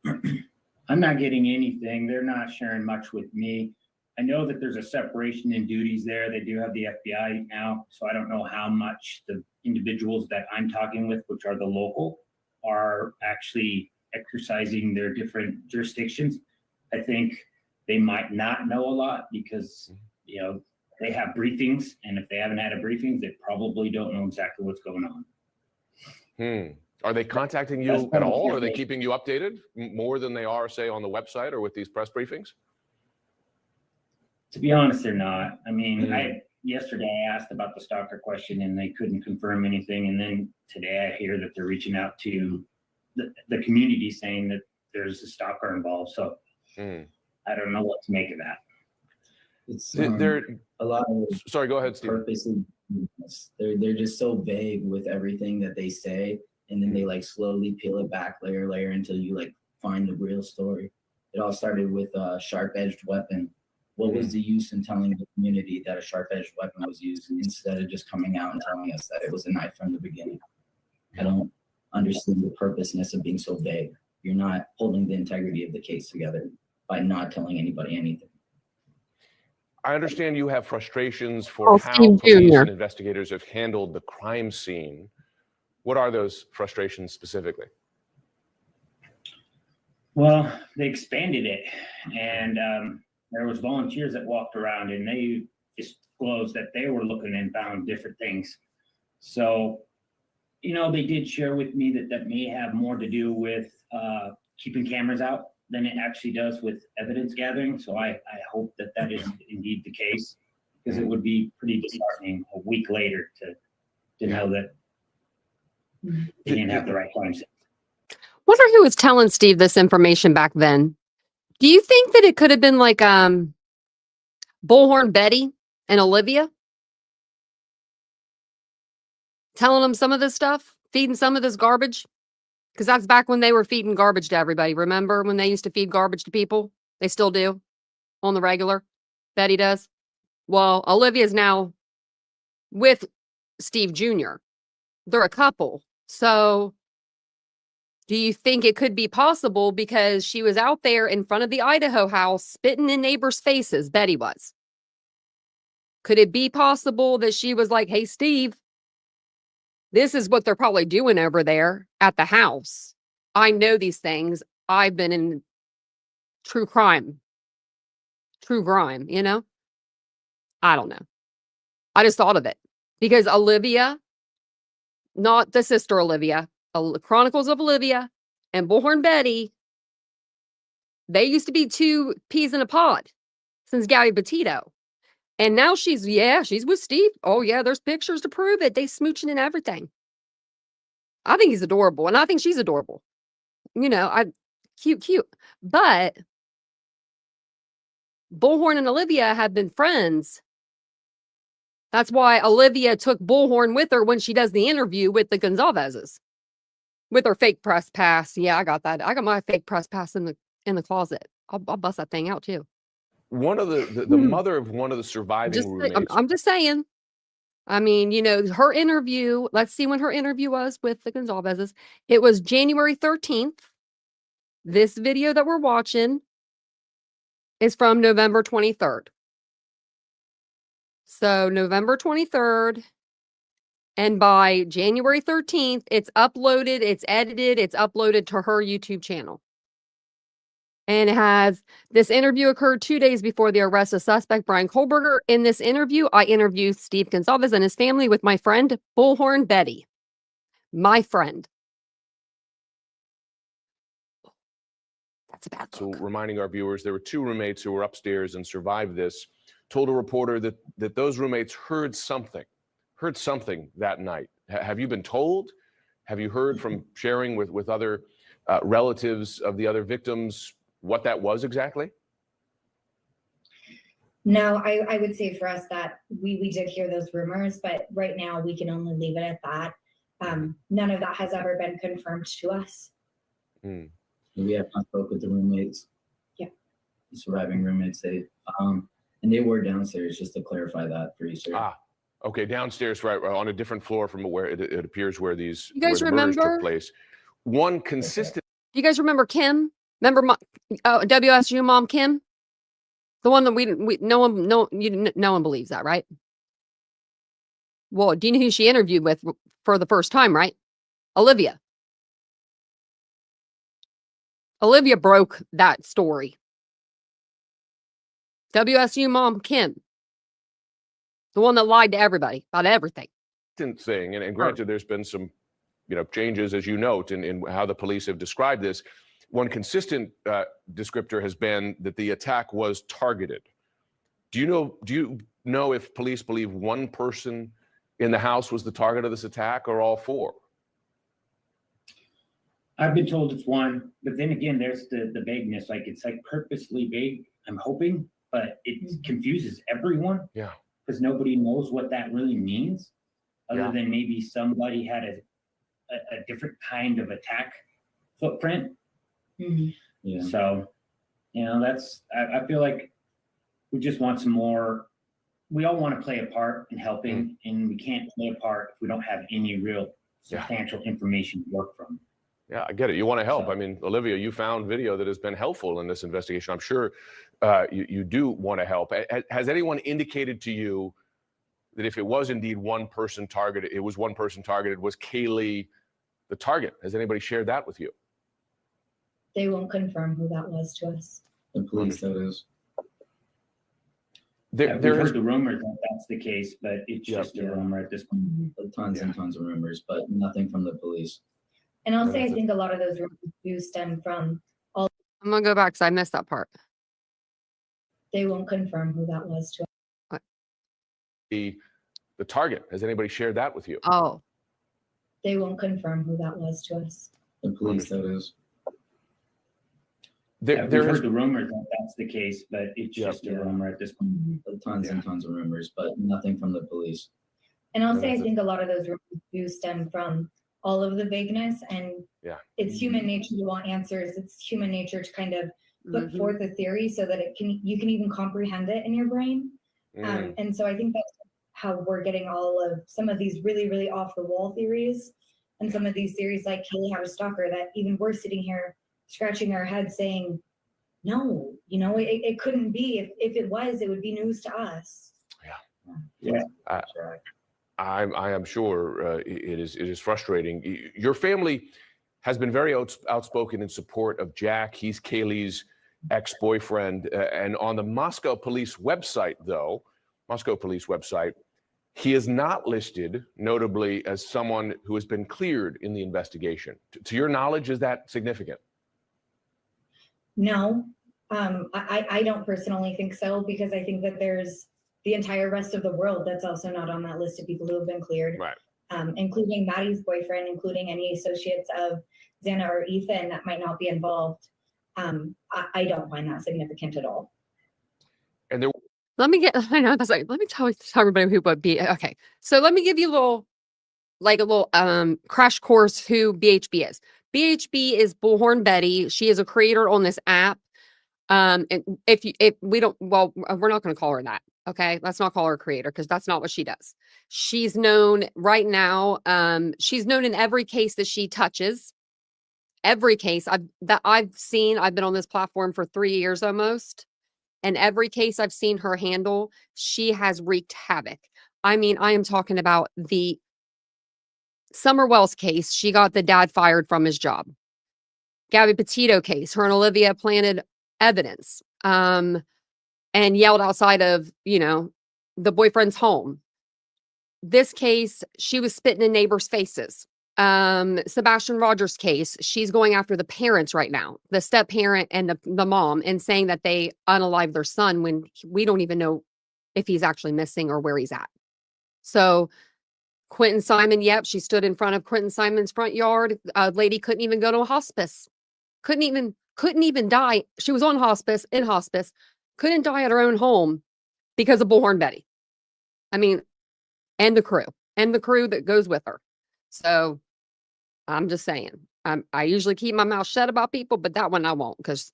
[SPEAKER 15] I'm not getting anything. They're not sharing much with me. I know that there's a separation in duties there. They do have the FBI now, so I don't know how much the individuals that I'm talking with, which are the local, are actually exercising their different jurisdictions. I think they might not know a lot because, they have briefings, and if they haven't had a briefing, they probably don't know exactly what's going on.
[SPEAKER 18] Are they contacting you at all? Are they keeping you updated more than they are, say, on the website or with these press briefings?
[SPEAKER 15] To be honest, they're not. I mean, yesterday I asked about the stalker question and they couldn't confirm anything. And then today I hear that they're reaching out to the community saying that there's a stalker involved. So I don't know what to make of that.
[SPEAKER 19] It's
[SPEAKER 18] There,
[SPEAKER 19] a lot of
[SPEAKER 18] sorry, go ahead, Steve.
[SPEAKER 19] purposely. They're just so vague with everything that they say, and then they like slowly peel it back layer until you like find the real story. It all started with a sharp-edged weapon. What was the use in telling the community that a sharp-edged weapon was used instead of just coming out and telling us that it was a knife from the beginning? I don't understand the purposeness of being so vague. You're not holding the integrity of the case together by not telling anybody anything.
[SPEAKER 18] I understand you have frustrations for how
[SPEAKER 1] Steve
[SPEAKER 18] police
[SPEAKER 1] Jr.
[SPEAKER 18] and investigators have handled the crime scene. What are those frustrations specifically?
[SPEAKER 15] Well, they expanded it, and there was volunteers that walked around, and they disclosed that they were looking and found different things. So, you know, they did share with me that that may have more to do with keeping cameras out than it actually does with evidence gathering. So I hope that that is indeed the case, because it would be pretty disheartening a week later to know that they didn't have the right claims.
[SPEAKER 1] Wonder who was telling Steve this information back then. Do you think that it could have been like Bullhorn Betty and Olivia telling them some of this stuff, feeding some of this garbage? Because that's back when they were feeding garbage to everybody. Remember when they used to feed garbage to people? They still do on the regular. Betty does. Well, Olivia's now with Steve Jr. They're a couple. So do you think it could be possible because she was out there in front of the Idaho house spitting in neighbors' faces? Betty was. Could it be possible that she was like, hey, Steve, this is what they're probably doing over there at the house. I know these things. I've been in true grime, you know? I don't know. I just thought of it because Olivia, not the sister Olivia, Chronicles of Olivia and Bullhorn Betty, they used to be two peas in a pod since Gabby Petito. And now she's with Steve. Oh, yeah, there's pictures to prove it. They smooching and everything. I think he's adorable, and I think she's adorable. You know, cute. But Bullhorn and Olivia have been friends. That's why Olivia took Bullhorn with her when she does the interview with the Goncalveses. With her fake press pass. Yeah, I got that. I got my fake press pass in the closet. I'll bust that thing out too.
[SPEAKER 18] One of the mother of one of the surviving roommates.
[SPEAKER 1] I'm just saying. I mean, you know, her interview, let's see when her interview was with the Goncalveses. It was January 13th. This video that we're watching is from November 23rd. So November 23rd. And by January 13th, it's uploaded, it's edited, it's uploaded to her YouTube channel. And it has, this interview occurred 2 days before the arrest of suspect Bryan Kohberger. In this interview, I interviewed Steve Goncalves and his family with my friend, Bullhorn Betty. My friend. That's a bad look.
[SPEAKER 18] So reminding our viewers, there were two roommates who were upstairs and survived this, told a reporter that those roommates heard something that night. Have you been told? Have you heard from sharing with other relatives of the other victims what that was exactly?
[SPEAKER 20] No, I would say for us that we did hear those rumors, but right now we can only leave it at that. None of that has ever been confirmed to us.
[SPEAKER 19] We have not spoke with the roommates.
[SPEAKER 20] Yeah.
[SPEAKER 19] The surviving roommates, and they were downstairs, just to clarify that for you, sir.
[SPEAKER 18] Okay, downstairs, right, on a different floor from where it appears where these
[SPEAKER 1] You guys
[SPEAKER 18] where the murders
[SPEAKER 1] remember?
[SPEAKER 18] took place. One consistent.
[SPEAKER 1] Do you guys remember Kim? Remember WSU mom Kim? The one that no one believes that, right? Well, do you know who she interviewed with for the first time, right? Olivia. Olivia broke that story. WSU mom Kim. The one that lied to everybody about everything.
[SPEAKER 18] Thing, and granted, there's been some, changes, as you note, in how the police have described this. One consistent descriptor has been that the attack was targeted. Do you know if police believe one person in the house was the target of this attack or all four?
[SPEAKER 15] I've been told it's one, but then again, there's the vagueness. Like it's like purposely vague, I'm hoping, but it confuses everyone.
[SPEAKER 18] Yeah.
[SPEAKER 15] Because nobody knows what that really means, other
[SPEAKER 18] Yeah.
[SPEAKER 15] than maybe somebody had a different kind of attack footprint.
[SPEAKER 19] Yeah.
[SPEAKER 15] So, that's, I feel like we just want some more, we all want to play a part in helping, and we can't play a part if we don't have any real substantial information to work from.
[SPEAKER 18] Yeah, I get it. You want to help. I mean, Olivia, you found video that has been helpful in this investigation. I'm sure you do want to help. Has anyone indicated to you that if it was indeed one person targeted, was Kaylee the target? Has anybody shared that with you?
[SPEAKER 20] They won't confirm who that was to us.
[SPEAKER 19] The police, that is.
[SPEAKER 15] We've heard the rumors that that's the case, but it's just a rumor at this point.
[SPEAKER 19] Tons and tons of rumors, but nothing from the police.
[SPEAKER 20] And I'll say I think a lot of those rumors do stem from all.
[SPEAKER 1] I'm gonna go back because I missed that part.
[SPEAKER 20] They won't confirm who that was to us.
[SPEAKER 18] The target. Has anybody shared that with you?
[SPEAKER 1] Oh.
[SPEAKER 20] They won't confirm who that was to us.
[SPEAKER 19] The police, that is.
[SPEAKER 15] We've heard the rumors that that's the case, but it's just a rumor at this point.
[SPEAKER 19] Tons and tons of rumors, but nothing from the police.
[SPEAKER 20] And I'll say I think a lot of those rumors do stem from all of the vagueness, and it's human nature to want answers. It's human nature to kind of put forth a theory so that you can even comprehend it in your brain. And so I think that's how we're getting all of some of these really, really off the wall theories, and some of these theories like Kaylee had a stalker, that even we're sitting here scratching our head saying, no, it couldn't be. If it was, it would be news to us.
[SPEAKER 18] Yeah. I am sure it is frustrating. Your family has been very outspoken in support of Jack. He's Kaylee's ex-boyfriend. And on the Moscow police website, he is not listed, notably, as someone who has been cleared in the investigation. To your knowledge, is that significant?
[SPEAKER 20] No, I don't personally think so, because I think that there's the entire rest of the world that's also not on that list of people who have been cleared, including Maddie's boyfriend, including any associates of Xana or Ethan that might not be involved. I don't find that significant at all.
[SPEAKER 18] And there.
[SPEAKER 1] Let me tell everybody who would be. Okay. So let me give you a little crash course who BHB is. BHB is Bullhorn Betty. She is a creator on this app. And if we don't, well, we're not going to call her that. Okay. Let's not call her a creator, because that's not what she does. She's known right now. She's known in every case that she touches. Every case I've seen. I've been on this platform for 3 years almost. And every case I've seen her handle, she has wreaked havoc. I mean, I am talking about the Summer Wells case. She got the dad fired from his job. Gabby Petito case. Her and Olivia planted evidence and yelled outside of, the boyfriend's home. This case, she was spitting in neighbors' faces. Sebastian Rogers case, she's going after the parents right now, the step parent and the mom, and saying that they unalived their son when we don't even know if he's actually missing or where he's at. So Quentin Simon, yep, she stood in front of Quentin Simon's front yard. A lady couldn't even go to a hospice. Couldn't even die. She was in hospice, couldn't die at her own home because of Bullhorn Betty. I mean, and the crew that goes with her. So I'm just saying, I usually keep my mouth shut about people, but that one I won't, because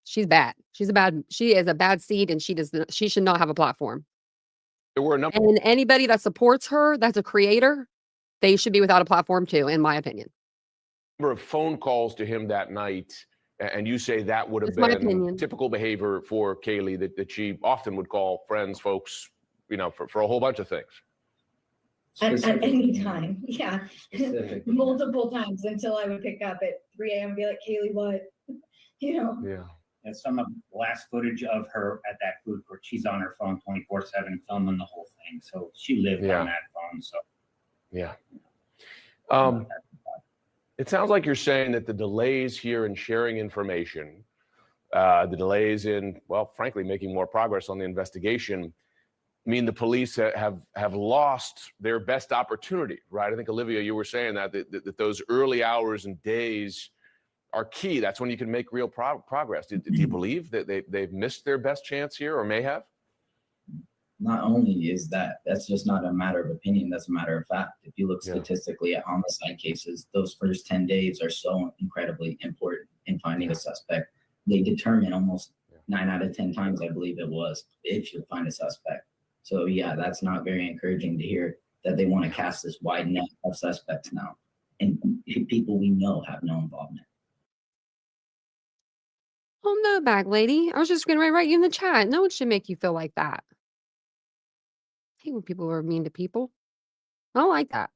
[SPEAKER 1] she's bad. She is a bad seed, and she should not have a platform.
[SPEAKER 18] There were a number.
[SPEAKER 1] And anybody that supports her, that's a creator, they should be without a platform too, in my opinion.
[SPEAKER 18] Number of phone calls to him that night, and you say that would have
[SPEAKER 1] That's my
[SPEAKER 18] been
[SPEAKER 1] opinion.
[SPEAKER 18] typical behavior for Kaylee, that she often would call friends, folks, for a whole bunch of things.
[SPEAKER 20] At any time, yeah. Multiple times, until I would pick up at 3 a.m. and be like, Kaylee, what?
[SPEAKER 18] Yeah.
[SPEAKER 15] And some of the last footage of her at that food court, she's on her phone 24/7 filming the whole thing. So she lived on that phone. So
[SPEAKER 18] yeah. It sounds like you're saying that the delays here in sharing information, the delays in, well, frankly, making more progress on the investigation, mean the police have lost their best opportunity, right? I think, Olivia, you were saying that those early hours and days are key. That's when you can make real progress. Do you believe that they've missed their best chance here, or may have?
[SPEAKER 19] Not only is that's just not a matter of opinion, that's a matter of fact. If you look statistically at homicide cases, those first 10 days are so incredibly important in finding a suspect. They determine almost 9 out of 10 times, I believe it was, if you find a suspect. So yeah, that's not very encouraging to hear that they want to cast this wide net of suspects now, and people we know have no involvement.
[SPEAKER 1] Oh no, bag lady. I was just going to write you in the chat. No one should make you feel like that. I hate when people are mean to people. I don't like that.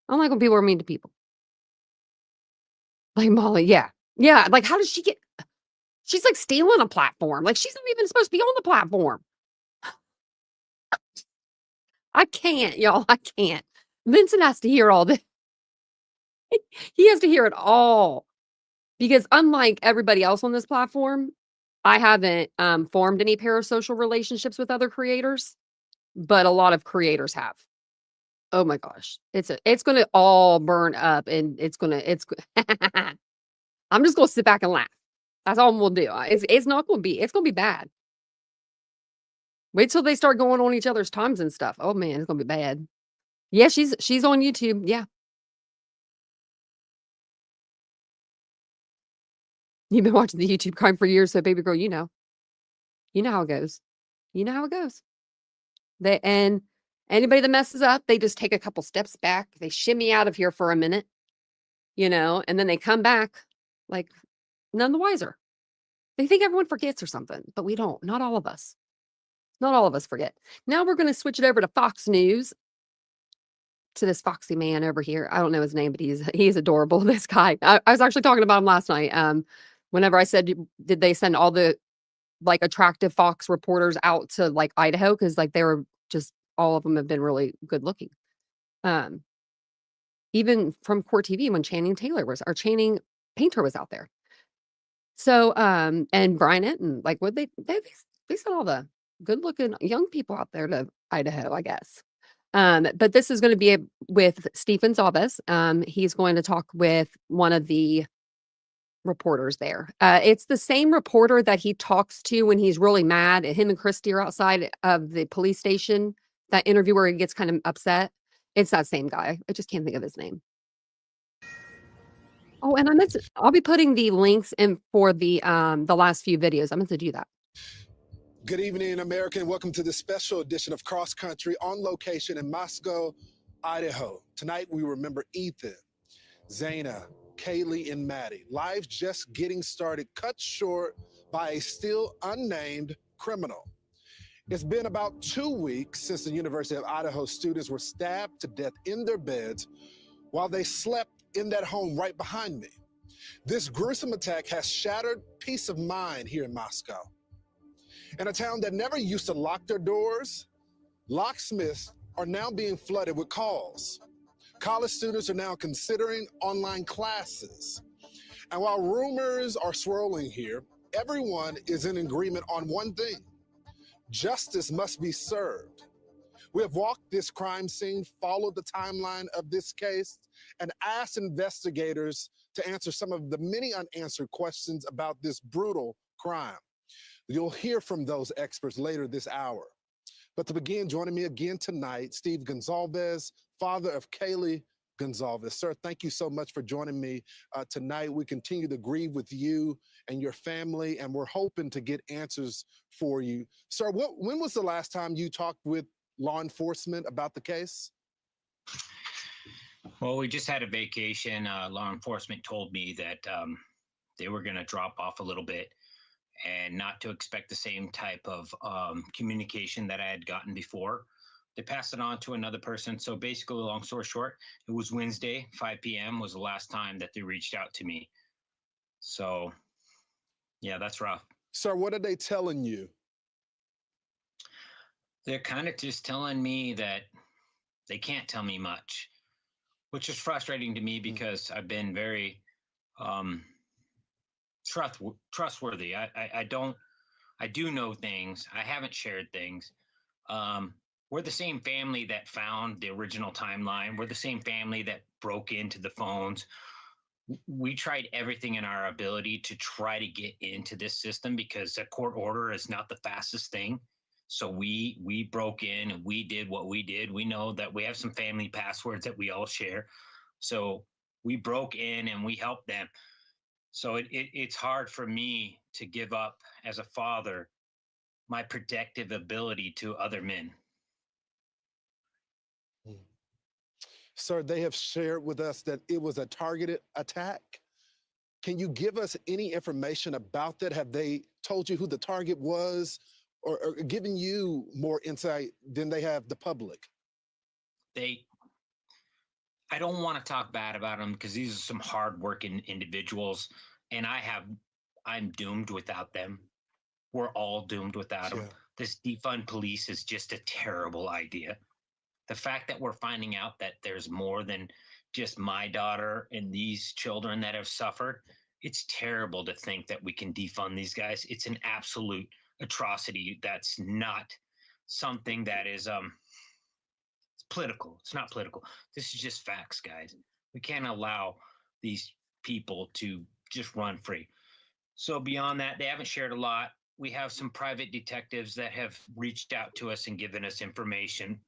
[SPEAKER 1] I don't like when people are mean to people. Like Molly, yeah. Yeah, like how does she get... She's like stealing a platform. Like she's not even supposed to be on the platform. I can't, y'all. I can't. Vincent has to hear all this. He has to hear it all. Because unlike everybody else on this platform, I haven't formed any parasocial relationships with other creators, but a lot of creators have. Oh my gosh. It's going to all burn up, and I'm just going to sit back and laugh. That's all we'll do. It's not going to be, it's going to be bad. Wait till they start going on each other's times and stuff. Oh man, it's going to be bad. Yeah, she's on YouTube. Yeah. You've been watching the YouTube crime for years, so baby girl, you know how it goes. You know how it goes. And anybody that messes up, they just take a couple steps back. They shimmy out of here for a minute, and then they come back like none the wiser. They think everyone forgets or something, but we don't. Not all of us. Not all of us forget. Now we're going to switch it over to Fox News, to this foxy man over here. I don't know his name, but he's adorable. This guy. I was actually talking about him last night. Whenever I said, did they send all the like attractive Fox reporters out to like Idaho? Because like they were just, all of them have been really good looking. Even from Court TV when Channing Painter was out there. So and Brian Enton, like what they sent all the good looking young people out there to Idaho, I guess. But this is going to be with Stephen Zalves. He's going to talk with one of the reporters there. It's the same reporter that he talks to when he's really mad. Him and Christy are outside of the police station. That interview where he gets kind of upset. It's that same guy. I just can't think of his name. Oh, and I'll be putting the links in for the last few videos. I meant to do that.
[SPEAKER 21] Good evening, America, and welcome to this special edition of Cross Country on location in Moscow, Idaho. Tonight, we remember Ethan, Zaina, Kaylee, and Maddie. Life just getting started, cut short by a still unnamed criminal. It's been about 2 weeks since the University of Idaho students were stabbed to death in their beds while they slept in that home right behind me. This gruesome attack has shattered peace of mind here in Moscow. In a town that never used to lock their doors, locksmiths are now being flooded with calls. College students are now considering online classes. And while rumors are swirling here, everyone is in agreement on one thing: justice must be served. We have walked this crime scene, followed the timeline of this case, and asked investigators to answer some of the many unanswered questions about this brutal crime. You'll hear from those experts later this hour. But to begin, joining me again tonight, Steve Goncalves, father of Kaylee Goncalves. Sir, thank you so much for joining me tonight. We continue to grieve with you and your family, and we're hoping to get answers for you. Sir, when was the last time you talked with law enforcement about the case?
[SPEAKER 22] Well, we just had a vacation. Law enforcement told me that they were going to drop off a little bit and not to expect the same type of communication that I had gotten before. They passed it on to another person. So basically, long story short, it was Wednesday, 5 p.m. was the last time that they reached out to me. So, yeah, that's rough.
[SPEAKER 21] Sir, what are they telling you?
[SPEAKER 22] They're kind of just telling me that they can't tell me much, which is frustrating to me because I've been very trustworthy. I do know things. I haven't shared things. We're the same family that found the original timeline. We're the same family that broke into the phones. We tried everything in our ability to try to get into this system because a court order is not the fastest thing. So we broke in and we did what we did. We know that we have some family passwords that we all share. So we broke in and we helped them. So it's hard for me to give up as a father my protective ability to other men.
[SPEAKER 21] Sir, they have shared with us that it was a targeted attack. Can you give us any information about that? Have they told you who the target was or given you more insight than they have the public?
[SPEAKER 22] I don't want to talk bad about them because these are some hardworking individuals, and I'm doomed without them. We're all doomed without them. This defund police is just a terrible idea. The fact that we're finding out that there's more than just my daughter and these children that have suffered, it's terrible to think that we can defund these guys. It's an absolute atrocity. That's not something that is it's political. It's not political. This is just facts, guys. We can't allow these people to just run free. So beyond that, they haven't shared a lot. We have some private detectives that have reached out to us and given us information.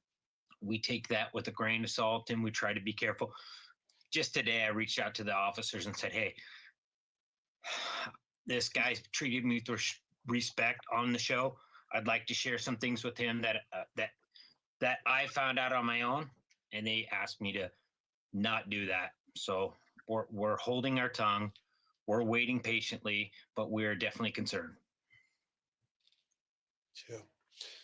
[SPEAKER 22] We take that with a grain of salt and we try to be careful. Just today, I reached out to the officers and said, hey, this guy treated me with respect on the show. I'd like to share some things with him that I found out on my own, and they asked me to not do that. So we're holding our tongue. We're waiting patiently, but we're definitely concerned.
[SPEAKER 21] Yeah.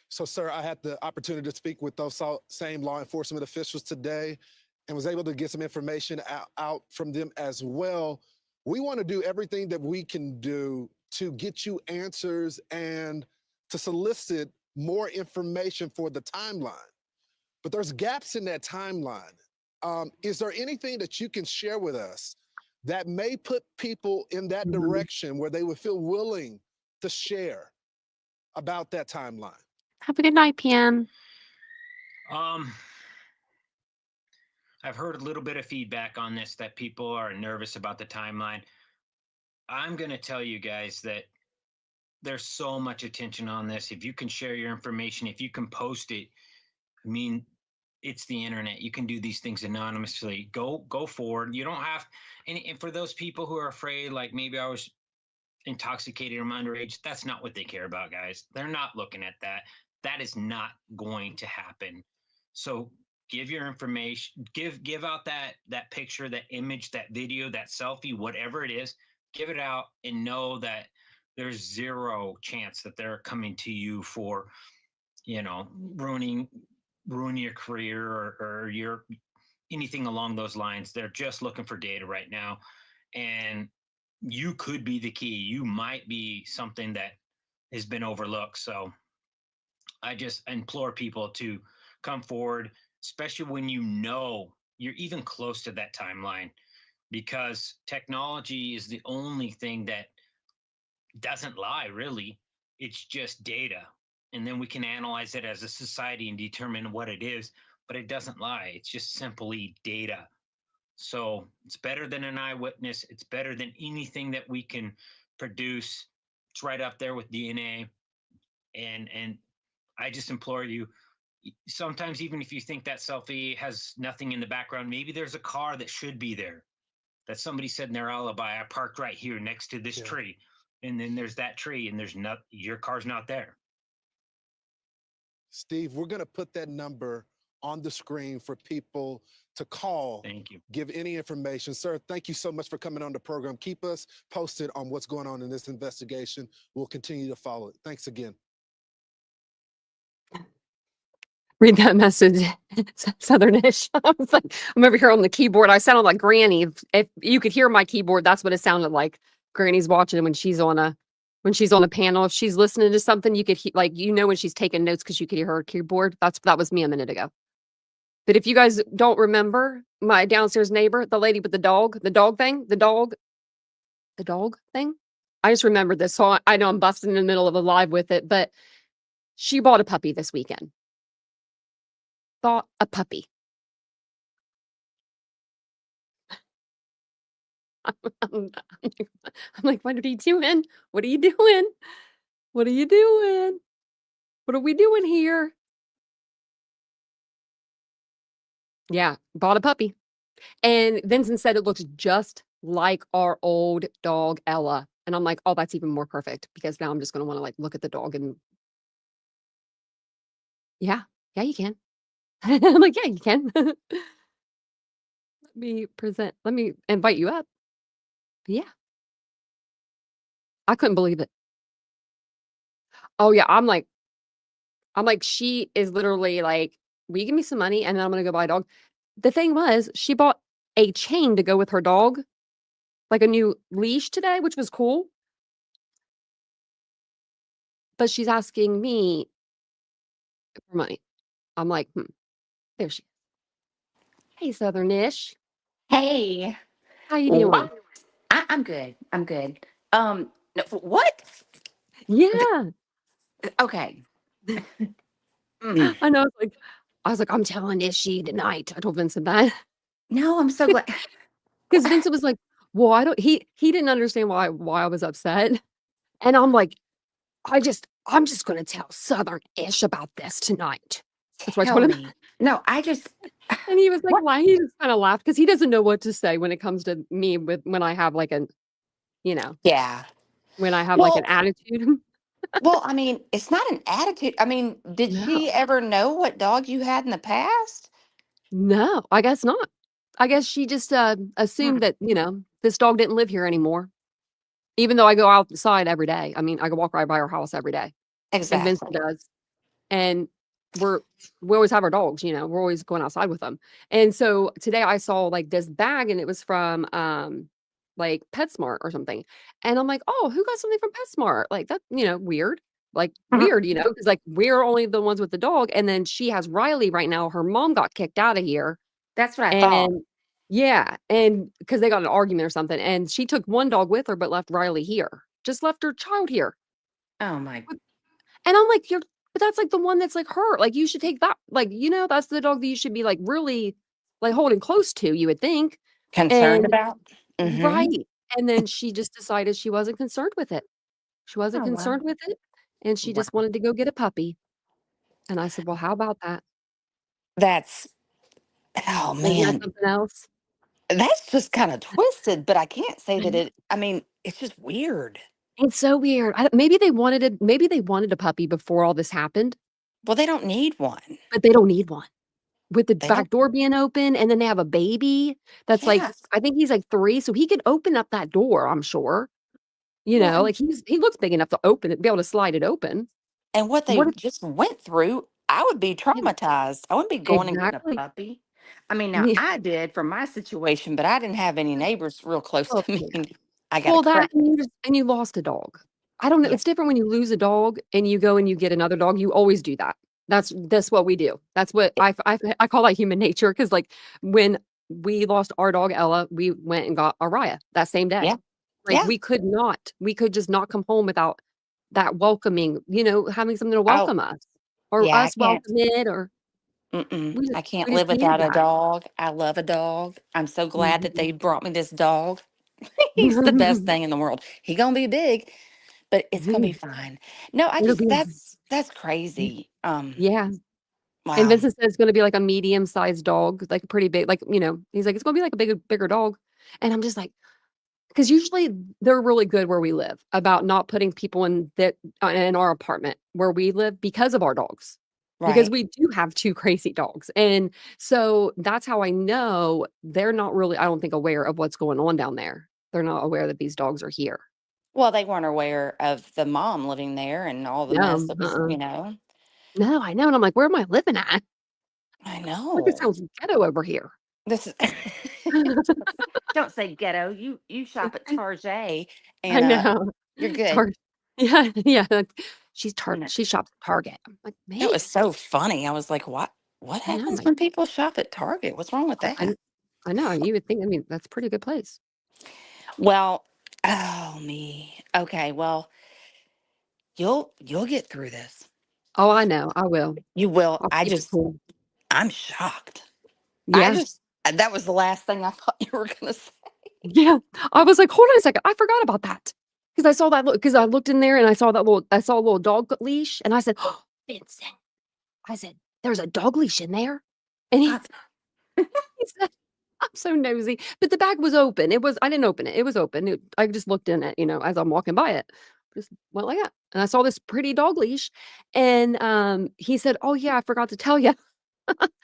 [SPEAKER 21] So, sir, I had the opportunity to speak with those same law enforcement officials today and was able to get some information out from them as well. We want to do everything that we can do to get you answers and to solicit more information for the timeline. But there's gaps in that timeline. Is there anything that you can share with us that may put people in that direction where they would feel willing to share about that timeline?
[SPEAKER 1] Have a good night, PM.
[SPEAKER 22] I've heard a little bit of feedback on this that people are nervous about the timeline. I'm going to tell you guys that there's so much attention on this. If you can share your information, if you can post it, I mean, it's the internet. You can do these things anonymously. Go forward. You don't have, and for those people who are afraid, like maybe I was intoxicated or I'm underage, that's not what they care about, guys. They're not looking at that. That is not going to happen. So give your information, give out that picture, that image, that video, that selfie, whatever it is, give it out and know that there's zero chance that they're coming to you for, ruining your career or your anything along those lines. They're just looking for data right now. And you could be the key. You might be something that has been overlooked. So I just implore people to come forward, especially when you're even close to that timeline, because technology is the only thing that doesn't lie, really. It's just data. And then we can analyze it as a society and determine what it is, but it doesn't lie. It's just simply data. So it's better than an eyewitness. It's better than anything that we can produce. It's right up there with DNA. And I just implore you, sometimes even if you think that selfie has nothing in the background, maybe there's a car that should be there, that somebody said in their alibi, I parked right here next to this tree. And then there's that tree and your car's not there.
[SPEAKER 21] Steve, we're going to put that number on the screen for people to call.
[SPEAKER 22] Thank you.
[SPEAKER 21] Give any information. Sir, thank you so much for coming on the program. Keep us posted on what's going on in this investigation. We'll continue to follow it. Thanks again.
[SPEAKER 1] Read that message, Southernish. I was like, I'm over here on the keyboard. I sounded like Granny. If you could hear my keyboard, that's what it sounded like. Granny's watching when she's on a panel. If she's listening to something, you could when she's taking notes because you could hear her keyboard. That was me a minute ago. But if you guys don't remember, my downstairs neighbor, the lady with the dog thing. I just remembered this. So I know I'm busting in the middle of a live with it, but she bought a puppy this weekend. bought a puppy. I'm like, what are you doing? What are you doing? What are you doing? What are we doing here? Yeah, bought a puppy. And Vincent said it looks just like our old dog, Ella. And I'm like, oh, that's even more perfect because now I'm just going to want to like look at the dog and yeah, you can. I'm like, yeah, you can. Let me invite you up. Yeah, I couldn't believe it. Oh yeah, I'm like, she is literally like, will you give me some money and then I'm gonna go buy a dog. The thing was, she bought a chain to go with her dog, like a new leash today, which was cool. But she's asking me for money. I'm like, there she is. Hey, Southernish.
[SPEAKER 3] Hey,
[SPEAKER 1] How you doing?
[SPEAKER 3] what? I'm good. I'm good. No, what?
[SPEAKER 1] Yeah.
[SPEAKER 3] Okay. Mm.
[SPEAKER 1] I know. I was like, I'm telling Ishi tonight. I told Vincent that.
[SPEAKER 3] No, I'm so glad.
[SPEAKER 1] Because Vincent was like, well, I don't he didn't understand why I was upset. And I'm like, I'm just gonna tell Southern Ish about this tonight. That's what I
[SPEAKER 3] Tell
[SPEAKER 1] told him.
[SPEAKER 3] me. No, I just.
[SPEAKER 1] And he was like,
[SPEAKER 3] What?
[SPEAKER 1] why? He just kind of laughed because he doesn't know what to say when it comes to me when I have like
[SPEAKER 3] Yeah.
[SPEAKER 1] when I have like an
[SPEAKER 3] Well,
[SPEAKER 1] attitude.
[SPEAKER 3] I mean, it's not an attitude. I mean, did
[SPEAKER 1] No.
[SPEAKER 3] she ever know what dog you had in the past?
[SPEAKER 1] No, I guess not. I guess she just assumed that, this dog didn't live here anymore. Even though I go outside every day. I mean, I go walk right by her house every day. And Vincent
[SPEAKER 3] Exactly.
[SPEAKER 1] does. And we're we always have our dogs, we're always going outside with them. And so today I saw like this bag and it was from like PetSmart or something. And I'm like, oh, who got something from PetSmart? Like that, weird. Like weird, because like we're only the ones with the dog. And then she has Riley right now. Her mom got kicked out of here.
[SPEAKER 3] That's what I thought.
[SPEAKER 1] And yeah, and because they got in an argument or something. And she took one dog with her, but left Riley here. Just left her child here.
[SPEAKER 3] Oh my.
[SPEAKER 1] And I'm like, but that's like the one that's like her. Like you should take that. Like, that's the dog that you should be like really like holding close to, you would think.
[SPEAKER 3] Concerned
[SPEAKER 1] And
[SPEAKER 3] about? Mm-hmm.
[SPEAKER 1] right. And then she just decided she wasn't concerned with it. She wasn't
[SPEAKER 3] Oh, wow.
[SPEAKER 1] concerned with it. And she
[SPEAKER 3] Wow.
[SPEAKER 1] just wanted to go get a puppy. And I said, well, how about that?
[SPEAKER 3] That's, oh
[SPEAKER 1] Isn't that
[SPEAKER 3] man,
[SPEAKER 1] something else?
[SPEAKER 3] that's just kind of twisted, but I can't say that I mean, it's just weird.
[SPEAKER 1] It's so weird. Maybe they wanted a puppy before all this happened,
[SPEAKER 3] Well, they don't need one.
[SPEAKER 1] but they don't need one. With the
[SPEAKER 3] They don't.
[SPEAKER 1] back door being open and then they have a baby that's like,
[SPEAKER 3] Yes.
[SPEAKER 1] I think he's like 3, so he could open up that door, I'm sure.
[SPEAKER 3] Well,
[SPEAKER 1] Like he looks big enough to open it, be able to slide it open.
[SPEAKER 3] and what they
[SPEAKER 1] What if
[SPEAKER 3] just went through, I would be traumatized. I wouldn't be going and getting a
[SPEAKER 1] exactly.
[SPEAKER 3] puppy. I mean, now
[SPEAKER 1] Yeah.
[SPEAKER 3] I did for my situation, but I didn't have any neighbors real close
[SPEAKER 1] Well,
[SPEAKER 3] to me.
[SPEAKER 1] yeah.
[SPEAKER 3] I got a
[SPEAKER 1] Well, that
[SPEAKER 3] crap.
[SPEAKER 1] and you lost a dog. I don't know.
[SPEAKER 3] Yeah.
[SPEAKER 1] It's different when you lose a dog and you go and you get another dog. You always do that. That's what we do. That's what I call that human nature. Because like when we lost our dog Ella, we went and got Araya that same day.
[SPEAKER 3] Yeah.
[SPEAKER 1] Like
[SPEAKER 3] Yeah.
[SPEAKER 1] we could just not come home without that welcoming, having something to
[SPEAKER 3] Oh,
[SPEAKER 1] welcome us or
[SPEAKER 3] yeah. I
[SPEAKER 1] us
[SPEAKER 3] can't.
[SPEAKER 1] welcome it or
[SPEAKER 3] I can't
[SPEAKER 1] we just
[SPEAKER 3] live
[SPEAKER 1] needed
[SPEAKER 3] without a
[SPEAKER 1] that.
[SPEAKER 3] dog. I love a dog. I'm so glad that
[SPEAKER 1] Mhm.
[SPEAKER 3] they brought me this dog. He's the best thing in the world. He gonna be big, but it's gonna be fine. No, I
[SPEAKER 1] It'll
[SPEAKER 3] just
[SPEAKER 1] be
[SPEAKER 3] that's crazy.
[SPEAKER 1] yeah. And
[SPEAKER 3] Wow.
[SPEAKER 1] Vincent said it's gonna be like a medium-sized dog, like a pretty big, like, he's like, it's gonna be like a bigger dog. And I'm just like, because usually they're really good where we live about not putting people in our apartment where we live because of our dogs. Because
[SPEAKER 3] Right.
[SPEAKER 1] we do have 2 crazy dogs. And so that's how I know they're not really, I don't think, aware of what's going on down there. They're not aware that these dogs are here.
[SPEAKER 3] Well, they weren't aware of the mom living there and all the mess
[SPEAKER 1] No,
[SPEAKER 3] that was,
[SPEAKER 1] No, I know. And I'm like, where am I living at?
[SPEAKER 3] I
[SPEAKER 1] Like it
[SPEAKER 3] know.
[SPEAKER 1] sounds ghetto over here.
[SPEAKER 3] This is don't say ghetto. You shop at Target
[SPEAKER 1] I
[SPEAKER 3] and
[SPEAKER 1] know.
[SPEAKER 3] you're good.
[SPEAKER 1] Tar Yeah, yeah.
[SPEAKER 3] No,
[SPEAKER 1] She shops at Target. I'm like,
[SPEAKER 3] it
[SPEAKER 1] man,
[SPEAKER 3] was so funny. I was like, what
[SPEAKER 1] I know.
[SPEAKER 3] happens when people shop at Target? What's wrong with
[SPEAKER 1] I
[SPEAKER 3] that?
[SPEAKER 1] I know. You would think, I mean, that's a pretty good place.
[SPEAKER 3] Well, oh me. Okay, well, you'll get through this.
[SPEAKER 1] Oh, I know. I will.
[SPEAKER 3] You will.
[SPEAKER 1] I'll keep it cool.
[SPEAKER 3] I'm shocked.
[SPEAKER 1] Yeah.
[SPEAKER 3] That was the last thing I thought you were going to say.
[SPEAKER 1] Yeah. I was like, hold on a second. I forgot about that. Because I saw that because I looked in there and I saw a little dog leash and I said, oh, Vincent. I said, there's a dog leash in there. And he said, I'm so nosy. But the bag was open. I didn't open it. It was open. I just looked in it, as I'm walking by it. Just went like that. And I saw this pretty dog leash. And he said, oh yeah, I forgot to tell you.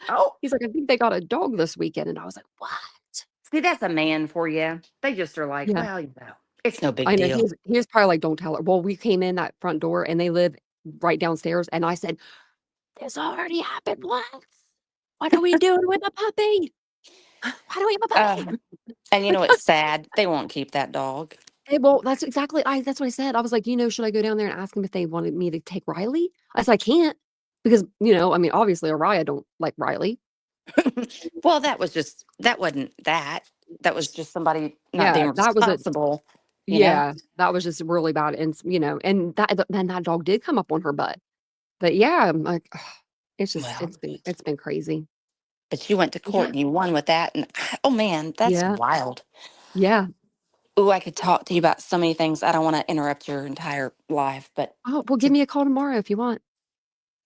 [SPEAKER 3] Oh.
[SPEAKER 1] He's like, I think they got a dog this weekend. And I was like, what?
[SPEAKER 3] See, that's a man for you. They just are like,
[SPEAKER 1] Yeah.
[SPEAKER 3] well, it's no big
[SPEAKER 1] I know.
[SPEAKER 3] deal.
[SPEAKER 1] He was probably like, don't tell her. Well, we came in that front door and they live right downstairs. And I said, this already happened once. What are we doing with a puppy? Why do we have a puppy?
[SPEAKER 3] And it's sad. They won't keep that dog.
[SPEAKER 1] Well, that's exactly that's what I said. I was like, should I go down there and ask him if they wanted me to take Riley? I said, I can't because, obviously Araya don't like Riley.
[SPEAKER 3] Well, that wasn't that. That was just somebody not being
[SPEAKER 1] that was
[SPEAKER 3] responsible.
[SPEAKER 1] That was just really bad. And, and then that dog did come up on her butt. But yeah, I'm like, it's just, it's been crazy.
[SPEAKER 3] But you went to court and you won with that. And oh man, that's wild.
[SPEAKER 1] Yeah.
[SPEAKER 3] Oh, I could talk to you about so many things. I don't want to interrupt your entire life, but
[SPEAKER 1] well, give me a call tomorrow if you want.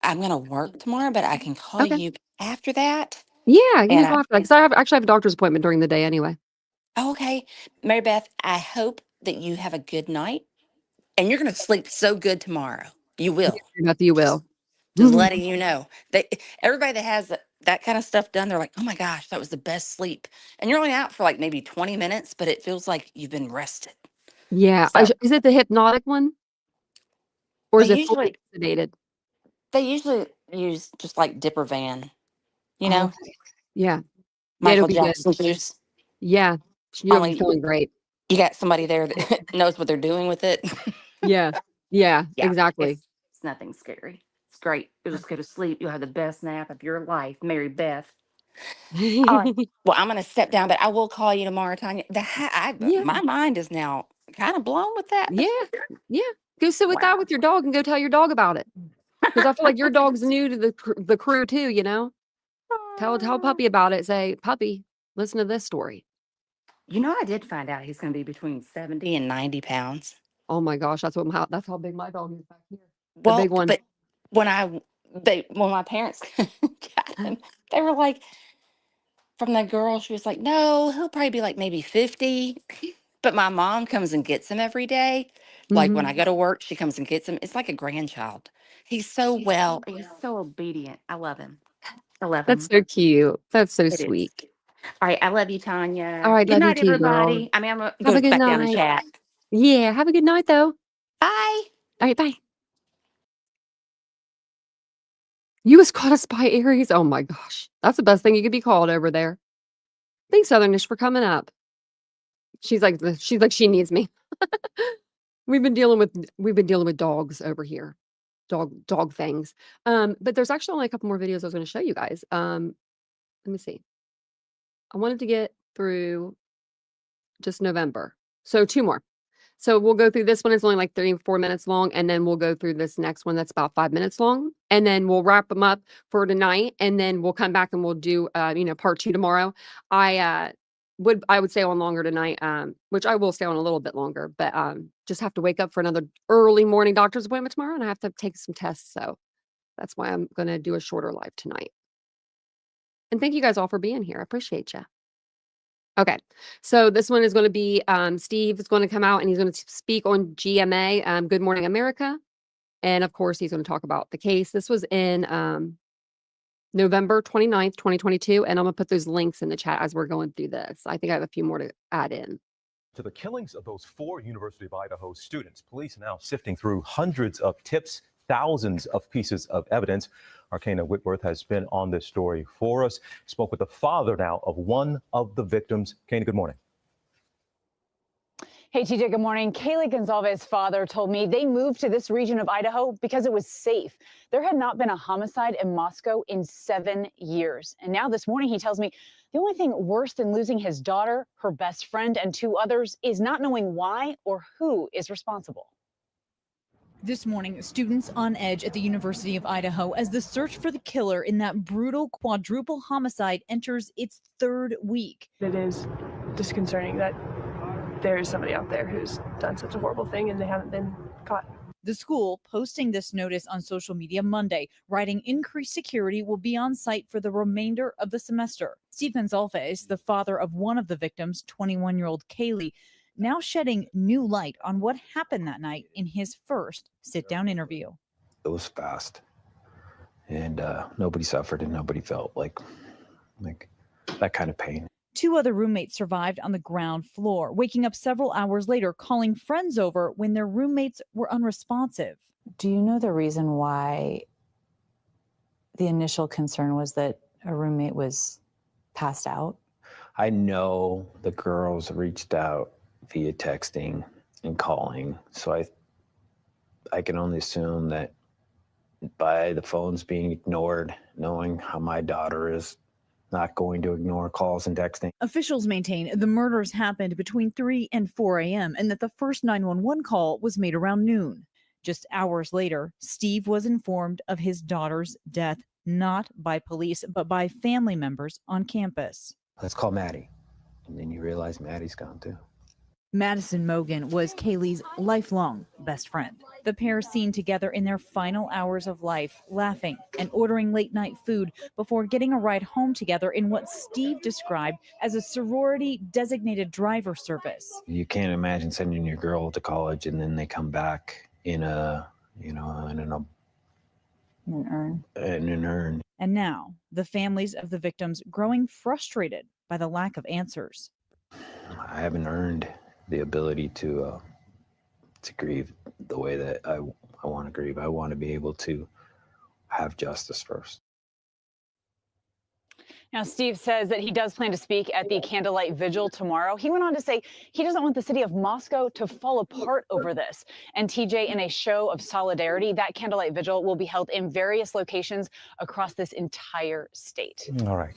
[SPEAKER 3] I'm going to work tomorrow, but I can call you after that.
[SPEAKER 1] Yeah, give me a call after that because I actually have a doctor's appointment during the day anyway.
[SPEAKER 3] Okay. Mary Beth, I hope that you have a good night and you're going to sleep so good tomorrow. You will.
[SPEAKER 1] You will.
[SPEAKER 3] Just letting you know. Everybody that has that kind of stuff done, they're like, oh my gosh, that was the best sleep. And you're only out for like maybe 20 minutes, but it feels like you've been rested.
[SPEAKER 1] Yeah.
[SPEAKER 3] So,
[SPEAKER 1] is it the hypnotic one? Or is it fully sedated?
[SPEAKER 3] They usually use just like Diprovan,
[SPEAKER 1] Okay. Yeah.
[SPEAKER 3] Michael Jackson juice.
[SPEAKER 1] Yeah. You'll be feeling great.
[SPEAKER 3] You got somebody there that knows what they're doing with it.
[SPEAKER 1] Yeah, exactly.
[SPEAKER 3] It's nothing scary. It's great. You'll just go to sleep. You'll have the best nap of your life, Mary Beth. All right. Well, I'm going to step down, but I will call you tomorrow, Tanya. My mind is now kind of blown with that.
[SPEAKER 1] Yeah. Go sit with that with your dog and go tell your dog about it. Because I feel like your dog's new to the crew too, Tell Puppy about it. Say, Puppy, listen to this story.
[SPEAKER 3] I did find out he's going to be between 70 and 90 pounds.
[SPEAKER 1] Oh my gosh, that's how big my dog is back here.
[SPEAKER 3] The big one. But when my parents got him, they were like, from the girl, she was like, no, he'll probably be like maybe 50. But my mom comes and gets him every day. Like when I go to work, she comes and gets him. It's like a grandchild. He's so he's so obedient. I love him.
[SPEAKER 1] That's so cute. That's so sweet.
[SPEAKER 3] All right. I love you, Tanya.
[SPEAKER 1] All right.
[SPEAKER 3] Good
[SPEAKER 1] Love
[SPEAKER 3] night,
[SPEAKER 1] you too,
[SPEAKER 3] everybody.
[SPEAKER 1] girl.
[SPEAKER 3] I mean, I'm
[SPEAKER 1] Have a
[SPEAKER 3] going
[SPEAKER 1] good
[SPEAKER 3] back down and
[SPEAKER 1] night.
[SPEAKER 3] chat.
[SPEAKER 1] Yeah. Have a good night, though.
[SPEAKER 3] Bye.
[SPEAKER 1] All right. Bye. You was caught a spy, Aries. Oh my gosh. That's the best thing you could be called over there. Thanks, Southernish, for coming up. She's like, she needs me. We've been dealing with dogs over here. Dog things. But there's actually only a couple more videos I was going to show you guys. Let me see. I wanted to get through just November. So 2 more. So we'll go through this one. It's only like 3-4 minutes long. And then we'll go through this next one that's about 5 minutes long. And then we'll wrap them up for tonight. And then we'll come back and we'll do, part 2 tomorrow. I would stay on longer tonight, which I will stay on a little bit longer, but just have to wake up for another early morning doctor's appointment tomorrow. And I have to take some tests. So that's why I'm going to do a shorter live tonight. And thank you guys all for being here. I appreciate you. Okay, so this one is going to be Steve is going to come out and he's going to speak on GMA, Good Morning America. And of course, he's going to talk about the case. This was in November 29th, 2022. And I'm going to put those links in the chat as we're going through this. I think I have a few more to add in.
[SPEAKER 4] To the killings of those 4 University of Idaho students, police now sifting through hundreds of tips, thousands of pieces of evidence. Our Kana Whitworth has been on this story for us. Spoke with the father now of one of the victims. Kana, good morning.
[SPEAKER 6] Hey, TJ, good morning. Kaylee Goncalves' father told me they moved to this region of Idaho because it was safe. There had not been a homicide in Moscow in 7 years. And now this morning, he tells me the only thing worse than losing his daughter, her best friend, and 2 others is not knowing why or who is responsible.
[SPEAKER 7] This morning, students on edge at the University of Idaho as the search for the killer in that brutal quadruple homicide enters its third week.
[SPEAKER 8] It is disconcerting that there is somebody out there who's done such a horrible thing and they haven't been caught.
[SPEAKER 7] The school posting this notice on social media Monday, writing increased security will be on site for the remainder of the semester. Steve Goncalves, the father of one of the victims, 21-year-old Kaylee, now shedding new light on what happened that night in his first sit-down interview.
[SPEAKER 23] It was fast, and nobody suffered and nobody felt like that kind of pain.
[SPEAKER 7] 2 other roommates survived on the ground floor, waking up several hours later, calling friends over when their roommates were unresponsive.
[SPEAKER 24] Do you know the reason why the initial concern was that a roommate was passed out?
[SPEAKER 23] I know the girls reached out via texting and calling, so I can only assume that by the phones being ignored, knowing how my daughter is not going to ignore calls and texting.
[SPEAKER 7] Officials maintain the murders happened between 3 and 4 a.m. and that the first 911 call was made around noon. Just hours later, Steve was informed of his daughter's death, not by police, but by family members on campus.
[SPEAKER 23] Let's call Maddie. And then you realize Maddie's gone too.
[SPEAKER 7] Madison Mogan was Kaylee's lifelong best friend. The pair seen together in their final hours of life, laughing and ordering late-night food before getting a ride home together in what Steve described as a sorority-designated driver service.
[SPEAKER 23] You can't imagine sending your girl to college and then they come back in an urn.
[SPEAKER 7] And now, the families of the victims growing frustrated by the lack of answers.
[SPEAKER 23] I haven't earned the ability to grieve the way that I want to grieve. I want to be able to have justice first.
[SPEAKER 6] Now, Steve says that he does plan to speak at the candlelight vigil tomorrow. He went on to say he doesn't want the city of Moscow to fall apart over this. And TJ, in a show of solidarity, that candlelight vigil will be held in various locations across this entire state.
[SPEAKER 4] All right.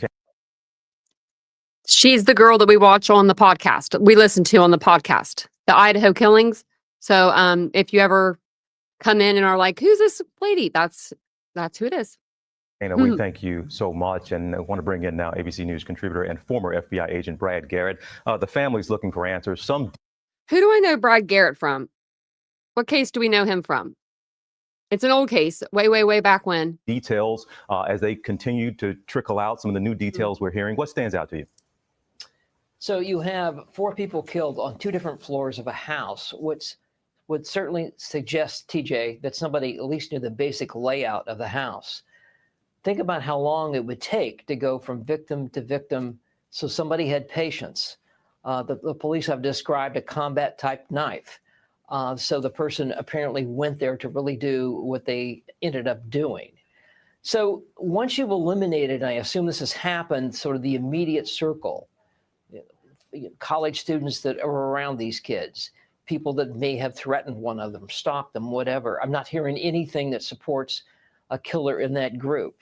[SPEAKER 1] She's the girl that we watch on the podcast. We listen to on the podcast, the Idaho Killings. So if you ever come in and are like, who's this lady? That's who it is.
[SPEAKER 4] Ana, we thank you so much, and I want to bring in now ABC News contributor and former FBI agent Brad Garrett. The family's looking for answers.
[SPEAKER 1] Who do I know Brad Garrett from? What case do we know him from? It's an old case, way back when.
[SPEAKER 4] Details as they continue to trickle out, some of the new details we're hearing. What stands out to you?
[SPEAKER 25] So you have 4 people killed on 2 different floors of a house, which would certainly suggest, TJ, that somebody at least knew the basic layout of the house. Think about how long it would take to go from victim to victim. So somebody had patience. The police have described a combat type knife. So the person apparently went there to really do what they ended up doing. So once you've eliminated, and I assume this has happened, sort of the immediate circle, college students that are around these kids, people that may have threatened one of them, stalked them, whatever. I'm not hearing anything that supports a killer in that group.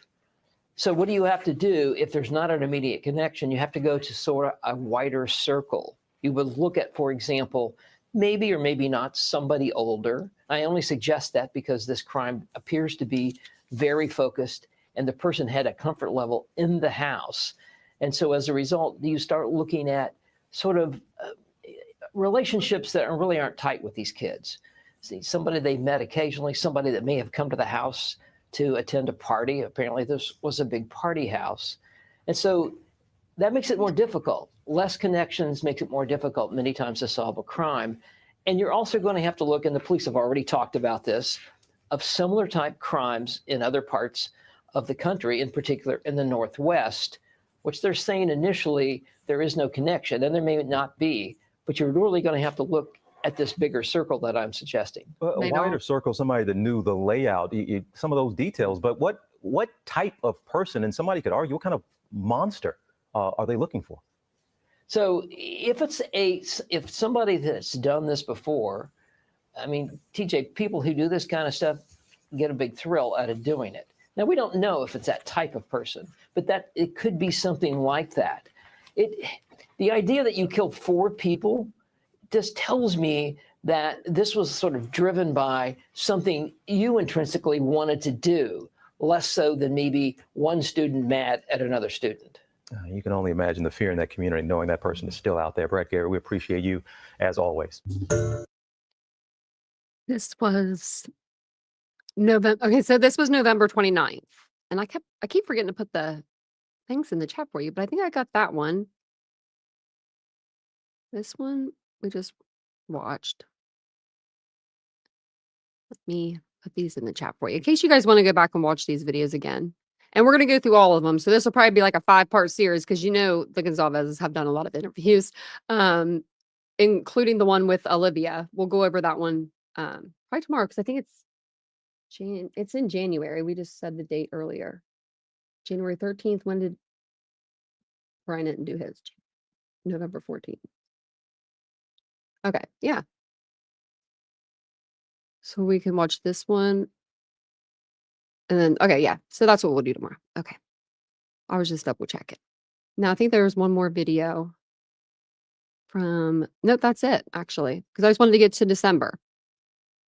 [SPEAKER 25] So what do you have to do if there's not an immediate connection? You have to go to sort of a wider circle. You would look at, for example, maybe or maybe not somebody older. I only suggest that because this crime appears to be very focused and the person had a comfort level in the house. And so as a result, you start looking at sort of relationships that really aren't tight with these kids. See, somebody they met occasionally, somebody that may have come to the house to attend a party. Apparently this was a big party house. And so that makes it more difficult. Less connections makes it more difficult many times to solve a crime. And you're also going to have to look, and the police have already talked about this, of similar type crimes in other parts of the country, in particular in the Northwest, which they're saying initially there is no connection, and there may not be, but you're really going to have to look at this bigger circle that I'm suggesting.
[SPEAKER 4] A wider circle, somebody that knew the layout, some of those details, but what type of person, and somebody could argue, what kind of monster are they looking for?
[SPEAKER 25] So if somebody that's done this before, I mean, TJ, people who do this kind of stuff get a big thrill out of doing it. Now, we don't know if it's that type of person, but that it could be something like that. The idea that you killed 4 people just tells me that this was sort of driven by something you intrinsically wanted to do, less so than maybe one student mad at another student.
[SPEAKER 4] You can only imagine the fear in that community knowing that person is still out there. Brett Gary, we appreciate you as always.
[SPEAKER 1] This was November. Okay, so this was November 29th. And I keep forgetting to put the things in the chat for you, but I think I got that one. This one we just watched. Let me put these in the chat for you in case you guys want to go back and watch these videos again. And we're going to go through all of them. So this will probably be like a 5-part series because the Goncalves have done a lot of interviews, including the one with Olivia. We'll go over that one probably tomorrow because I think it's in January. We just said the date earlier. January 13th. When did Bryan didn't do his? November 14th. Okay, yeah. So we can watch this one. And then, okay, yeah. So that's what we'll do tomorrow. Okay. I was just double checking. Now, I think there was one more video nope, that's it, actually. Because I just wanted to get to December.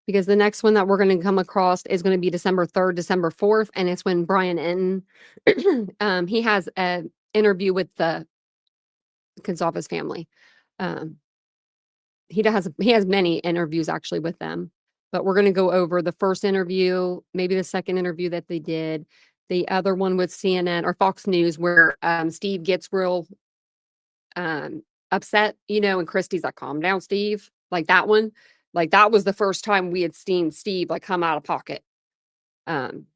[SPEAKER 1] Because the next one that we're going to come across is going to be December 3rd, December 4th. And it's when Bryan Enton, he has an interview with the Goncalves family. He has many interviews actually with them. But we're going to go over the first interview, maybe the second interview that they did, the other one with CNN or Fox News where Steve gets real upset, and Christy's like, calm down, Steve. Like that one. Like that was the first time we had seen Steve like come out of pocket. And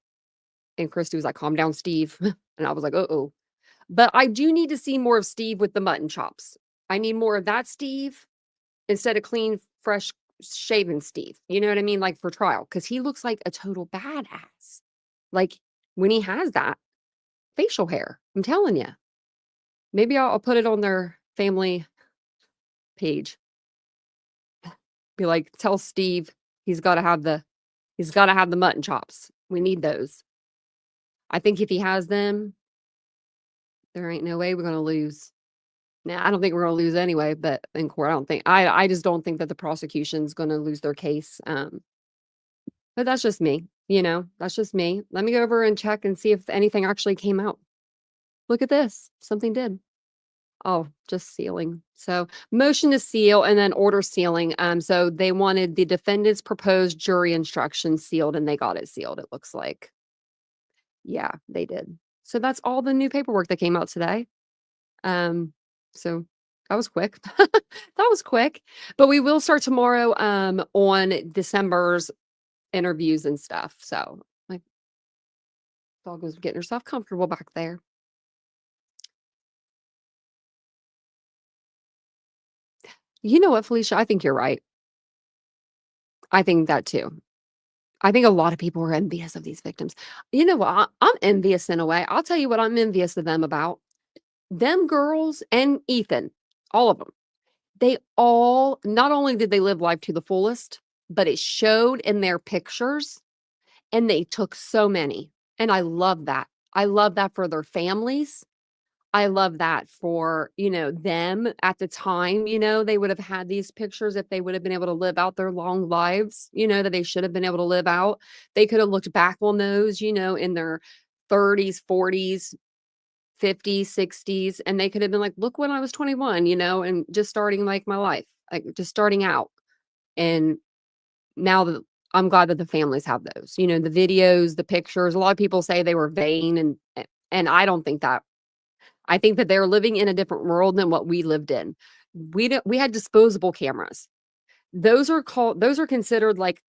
[SPEAKER 1] Christy was like, calm down, Steve. And I was like, uh-oh. But I do need to see more of Steve with the mutton chops. I need more of that Steve instead of clean, fresh shaven Steve. You know what I mean? Like for trial. Because he looks like a total badass. Like when he has that facial hair. I'm telling you. Maybe I'll put it on their family page. Be like, tell Steve he's got to have the mutton chops. We need those. I think if he has them, there ain't no way we're going to lose. Now, I don't think we're going to lose anyway, but in court, I just don't think that the prosecution's going to lose their case. But that's just me, that's just me. Let me go over and check and see if anything actually came out. Look at this. Something did. Oh, just sealing. So motion to seal and then order sealing. So they wanted the defendant's proposed jury instructions sealed and they got it sealed, it looks like. Yeah, they did. So that's all the new paperwork that came out today. So that was quick. That was quick. But we will start tomorrow on December's interviews and stuff. So like dog was getting herself comfortable back there. You know what, Felicia? I think you're right. I think that too. I think a lot of people are envious of these victims. You know what? I'm envious in a way. I'll tell you what I'm envious of them about. Them girls and Ethan, all of them. They all, not only did they live life to the fullest, but it showed in their pictures and they took so many. And I love that. I love that for their families. I love that for, them at the time, they would have had these pictures if they would have been able to live out their long lives, that they should have been able to live out. They could have looked back on those, in their 30s, 40s, 50s, 60s, and they could have been like, look when I was 21, and just starting like my life, like just starting out. And now that I'm glad that the families have those, the videos, the pictures. A lot of people say they were vain and I don't think that. I think that they're living in a different world than what we lived in. We had disposable cameras. Those are considered like,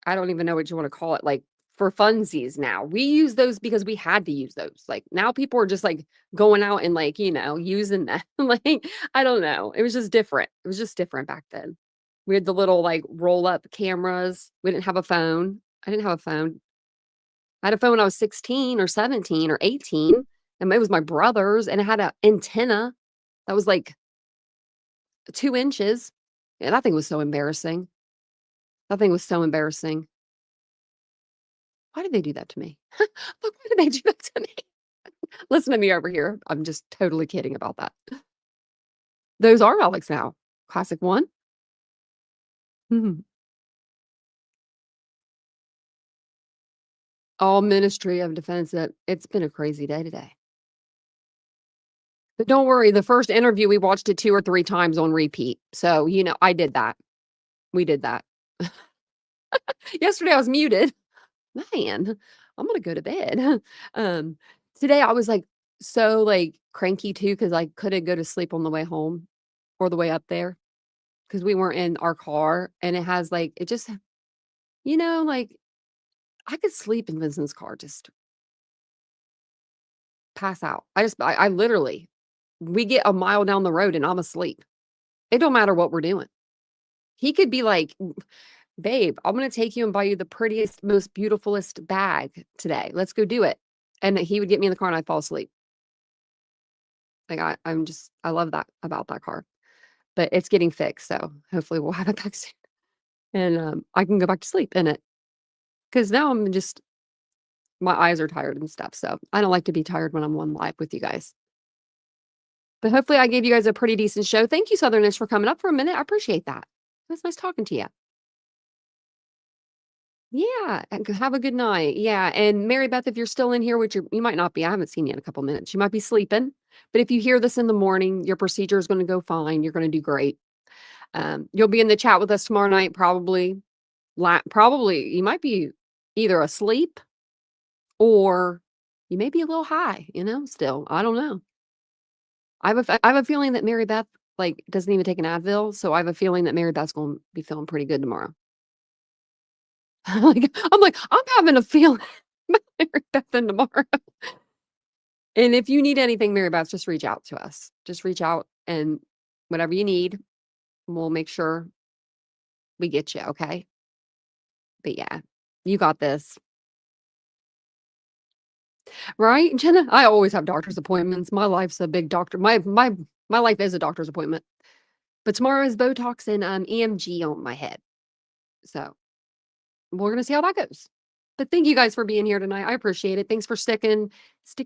[SPEAKER 1] I don't even know what you want to call it, like for funsies now. We use those because we had to use those. Like now people are just like going out and like, using them. Like, I don't know. It was just different. It was just different back then. We had the little like roll up cameras. We didn't have a phone. I didn't have a phone. I had a phone when I was 16 or 17 or 18. And it was my brother's, and it had an antenna that was like 2 inches. Yeah, that thing was so embarrassing. That thing was so embarrassing. Why did they do that to me? Look, why did they do that to me? Listen to me over here. I'm just totally kidding about that. Those are relics now. Classic one. Mhm. All Ministry of Defense. It's been a crazy day today. But don't worry, the first interview, we watched it 2 or 3 times on repeat. So, I did that. We did that. Yesterday, I was muted. Man, I'm gonna go to bed. Um, Today, I was, so, cranky too because I couldn't go to sleep on the way home or the way up there because we weren't in our car, and it has, it just I could sleep in Vincent's car, just pass out. I literally we get a mile down the road, and I'm asleep. It don't matter what we're doing. He could be like, "Babe, I'm gonna take you and buy you the prettiest, most beautifulest bag today. Let's go do it." And he would get me in the car and I'd fall asleep. I love that about that car. But it's getting fixed, so hopefully we'll have it back soon. And I can go back to sleep in it. Because now my eyes are tired and stuff. So I don't like to be tired when I'm on live with you guys. But hopefully I gave you guys a pretty decent show. Thank you, Southerners, for coming up for a minute. I appreciate that. It's nice talking to you. Yeah, and have a good night. Yeah, and Mary Beth, if you're still in here, which you might not be, I haven't seen you in a couple minutes. You might be sleeping, but if you hear this in the morning, your procedure is going to go fine. You're going to do great. You'll be in the chat with us tomorrow night, probably. Probably you might be either asleep or you may be a little high. Still, I don't know. I have a feeling that Mary Beth doesn't even take an Advil, so I have a feeling that Mary Beth's going to be feeling pretty good tomorrow. I'm having a feeling about Mary Beth and tomorrow. And if you need anything, Mary Beth, just reach out to us. Just reach out and whatever you need, we'll make sure we get you, okay? But yeah, you got this. Right, Jenna? I always have doctor's appointments. My life's a big doctor. My life is a doctor's appointment. But tomorrow is Botox and EMG on my head. So we're gonna see how that goes. But thank you guys for being here tonight. I appreciate it. Thanks for sticking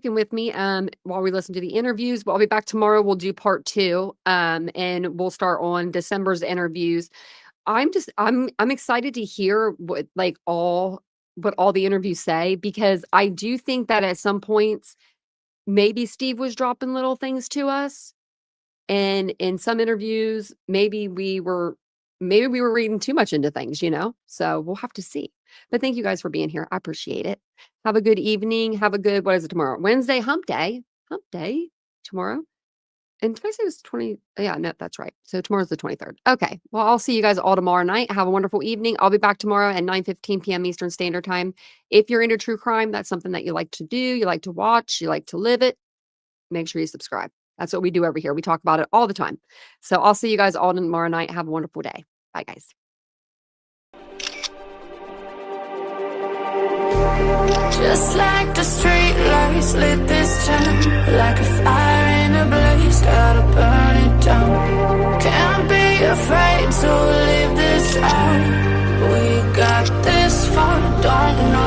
[SPEAKER 1] with me while we listen to the interviews. I'll be back tomorrow. We'll do part 2. And we'll start on December's interviews. I'm excited to hear what all the interviews say, because I do think that at some points maybe Steve was dropping little things to us, and in some interviews maybe we were reading too much into things, so we'll have to see. But thank you guys for being here. I appreciate it. Have a good evening. Have a good, what is it tomorrow? Wednesday, hump day tomorrow. And did I say it was 20? Yeah, no, that's right. So tomorrow's the 23rd. Okay. Well, I'll see you guys all tomorrow night. Have a wonderful evening. I'll be back tomorrow at 9:15 p.m. Eastern Standard Time. If you're into true crime, that's something that you like to do, you like to watch, you like to live it, make sure you subscribe. That's what we do over here. We talk about it all the time. So I'll see you guys all tomorrow night. Have a wonderful day. Bye, guys.
[SPEAKER 2] Just like the street lights lit this town, like a fire in a blaze, gotta burn it down. Can't be afraid to leave this out. We got this far, don't know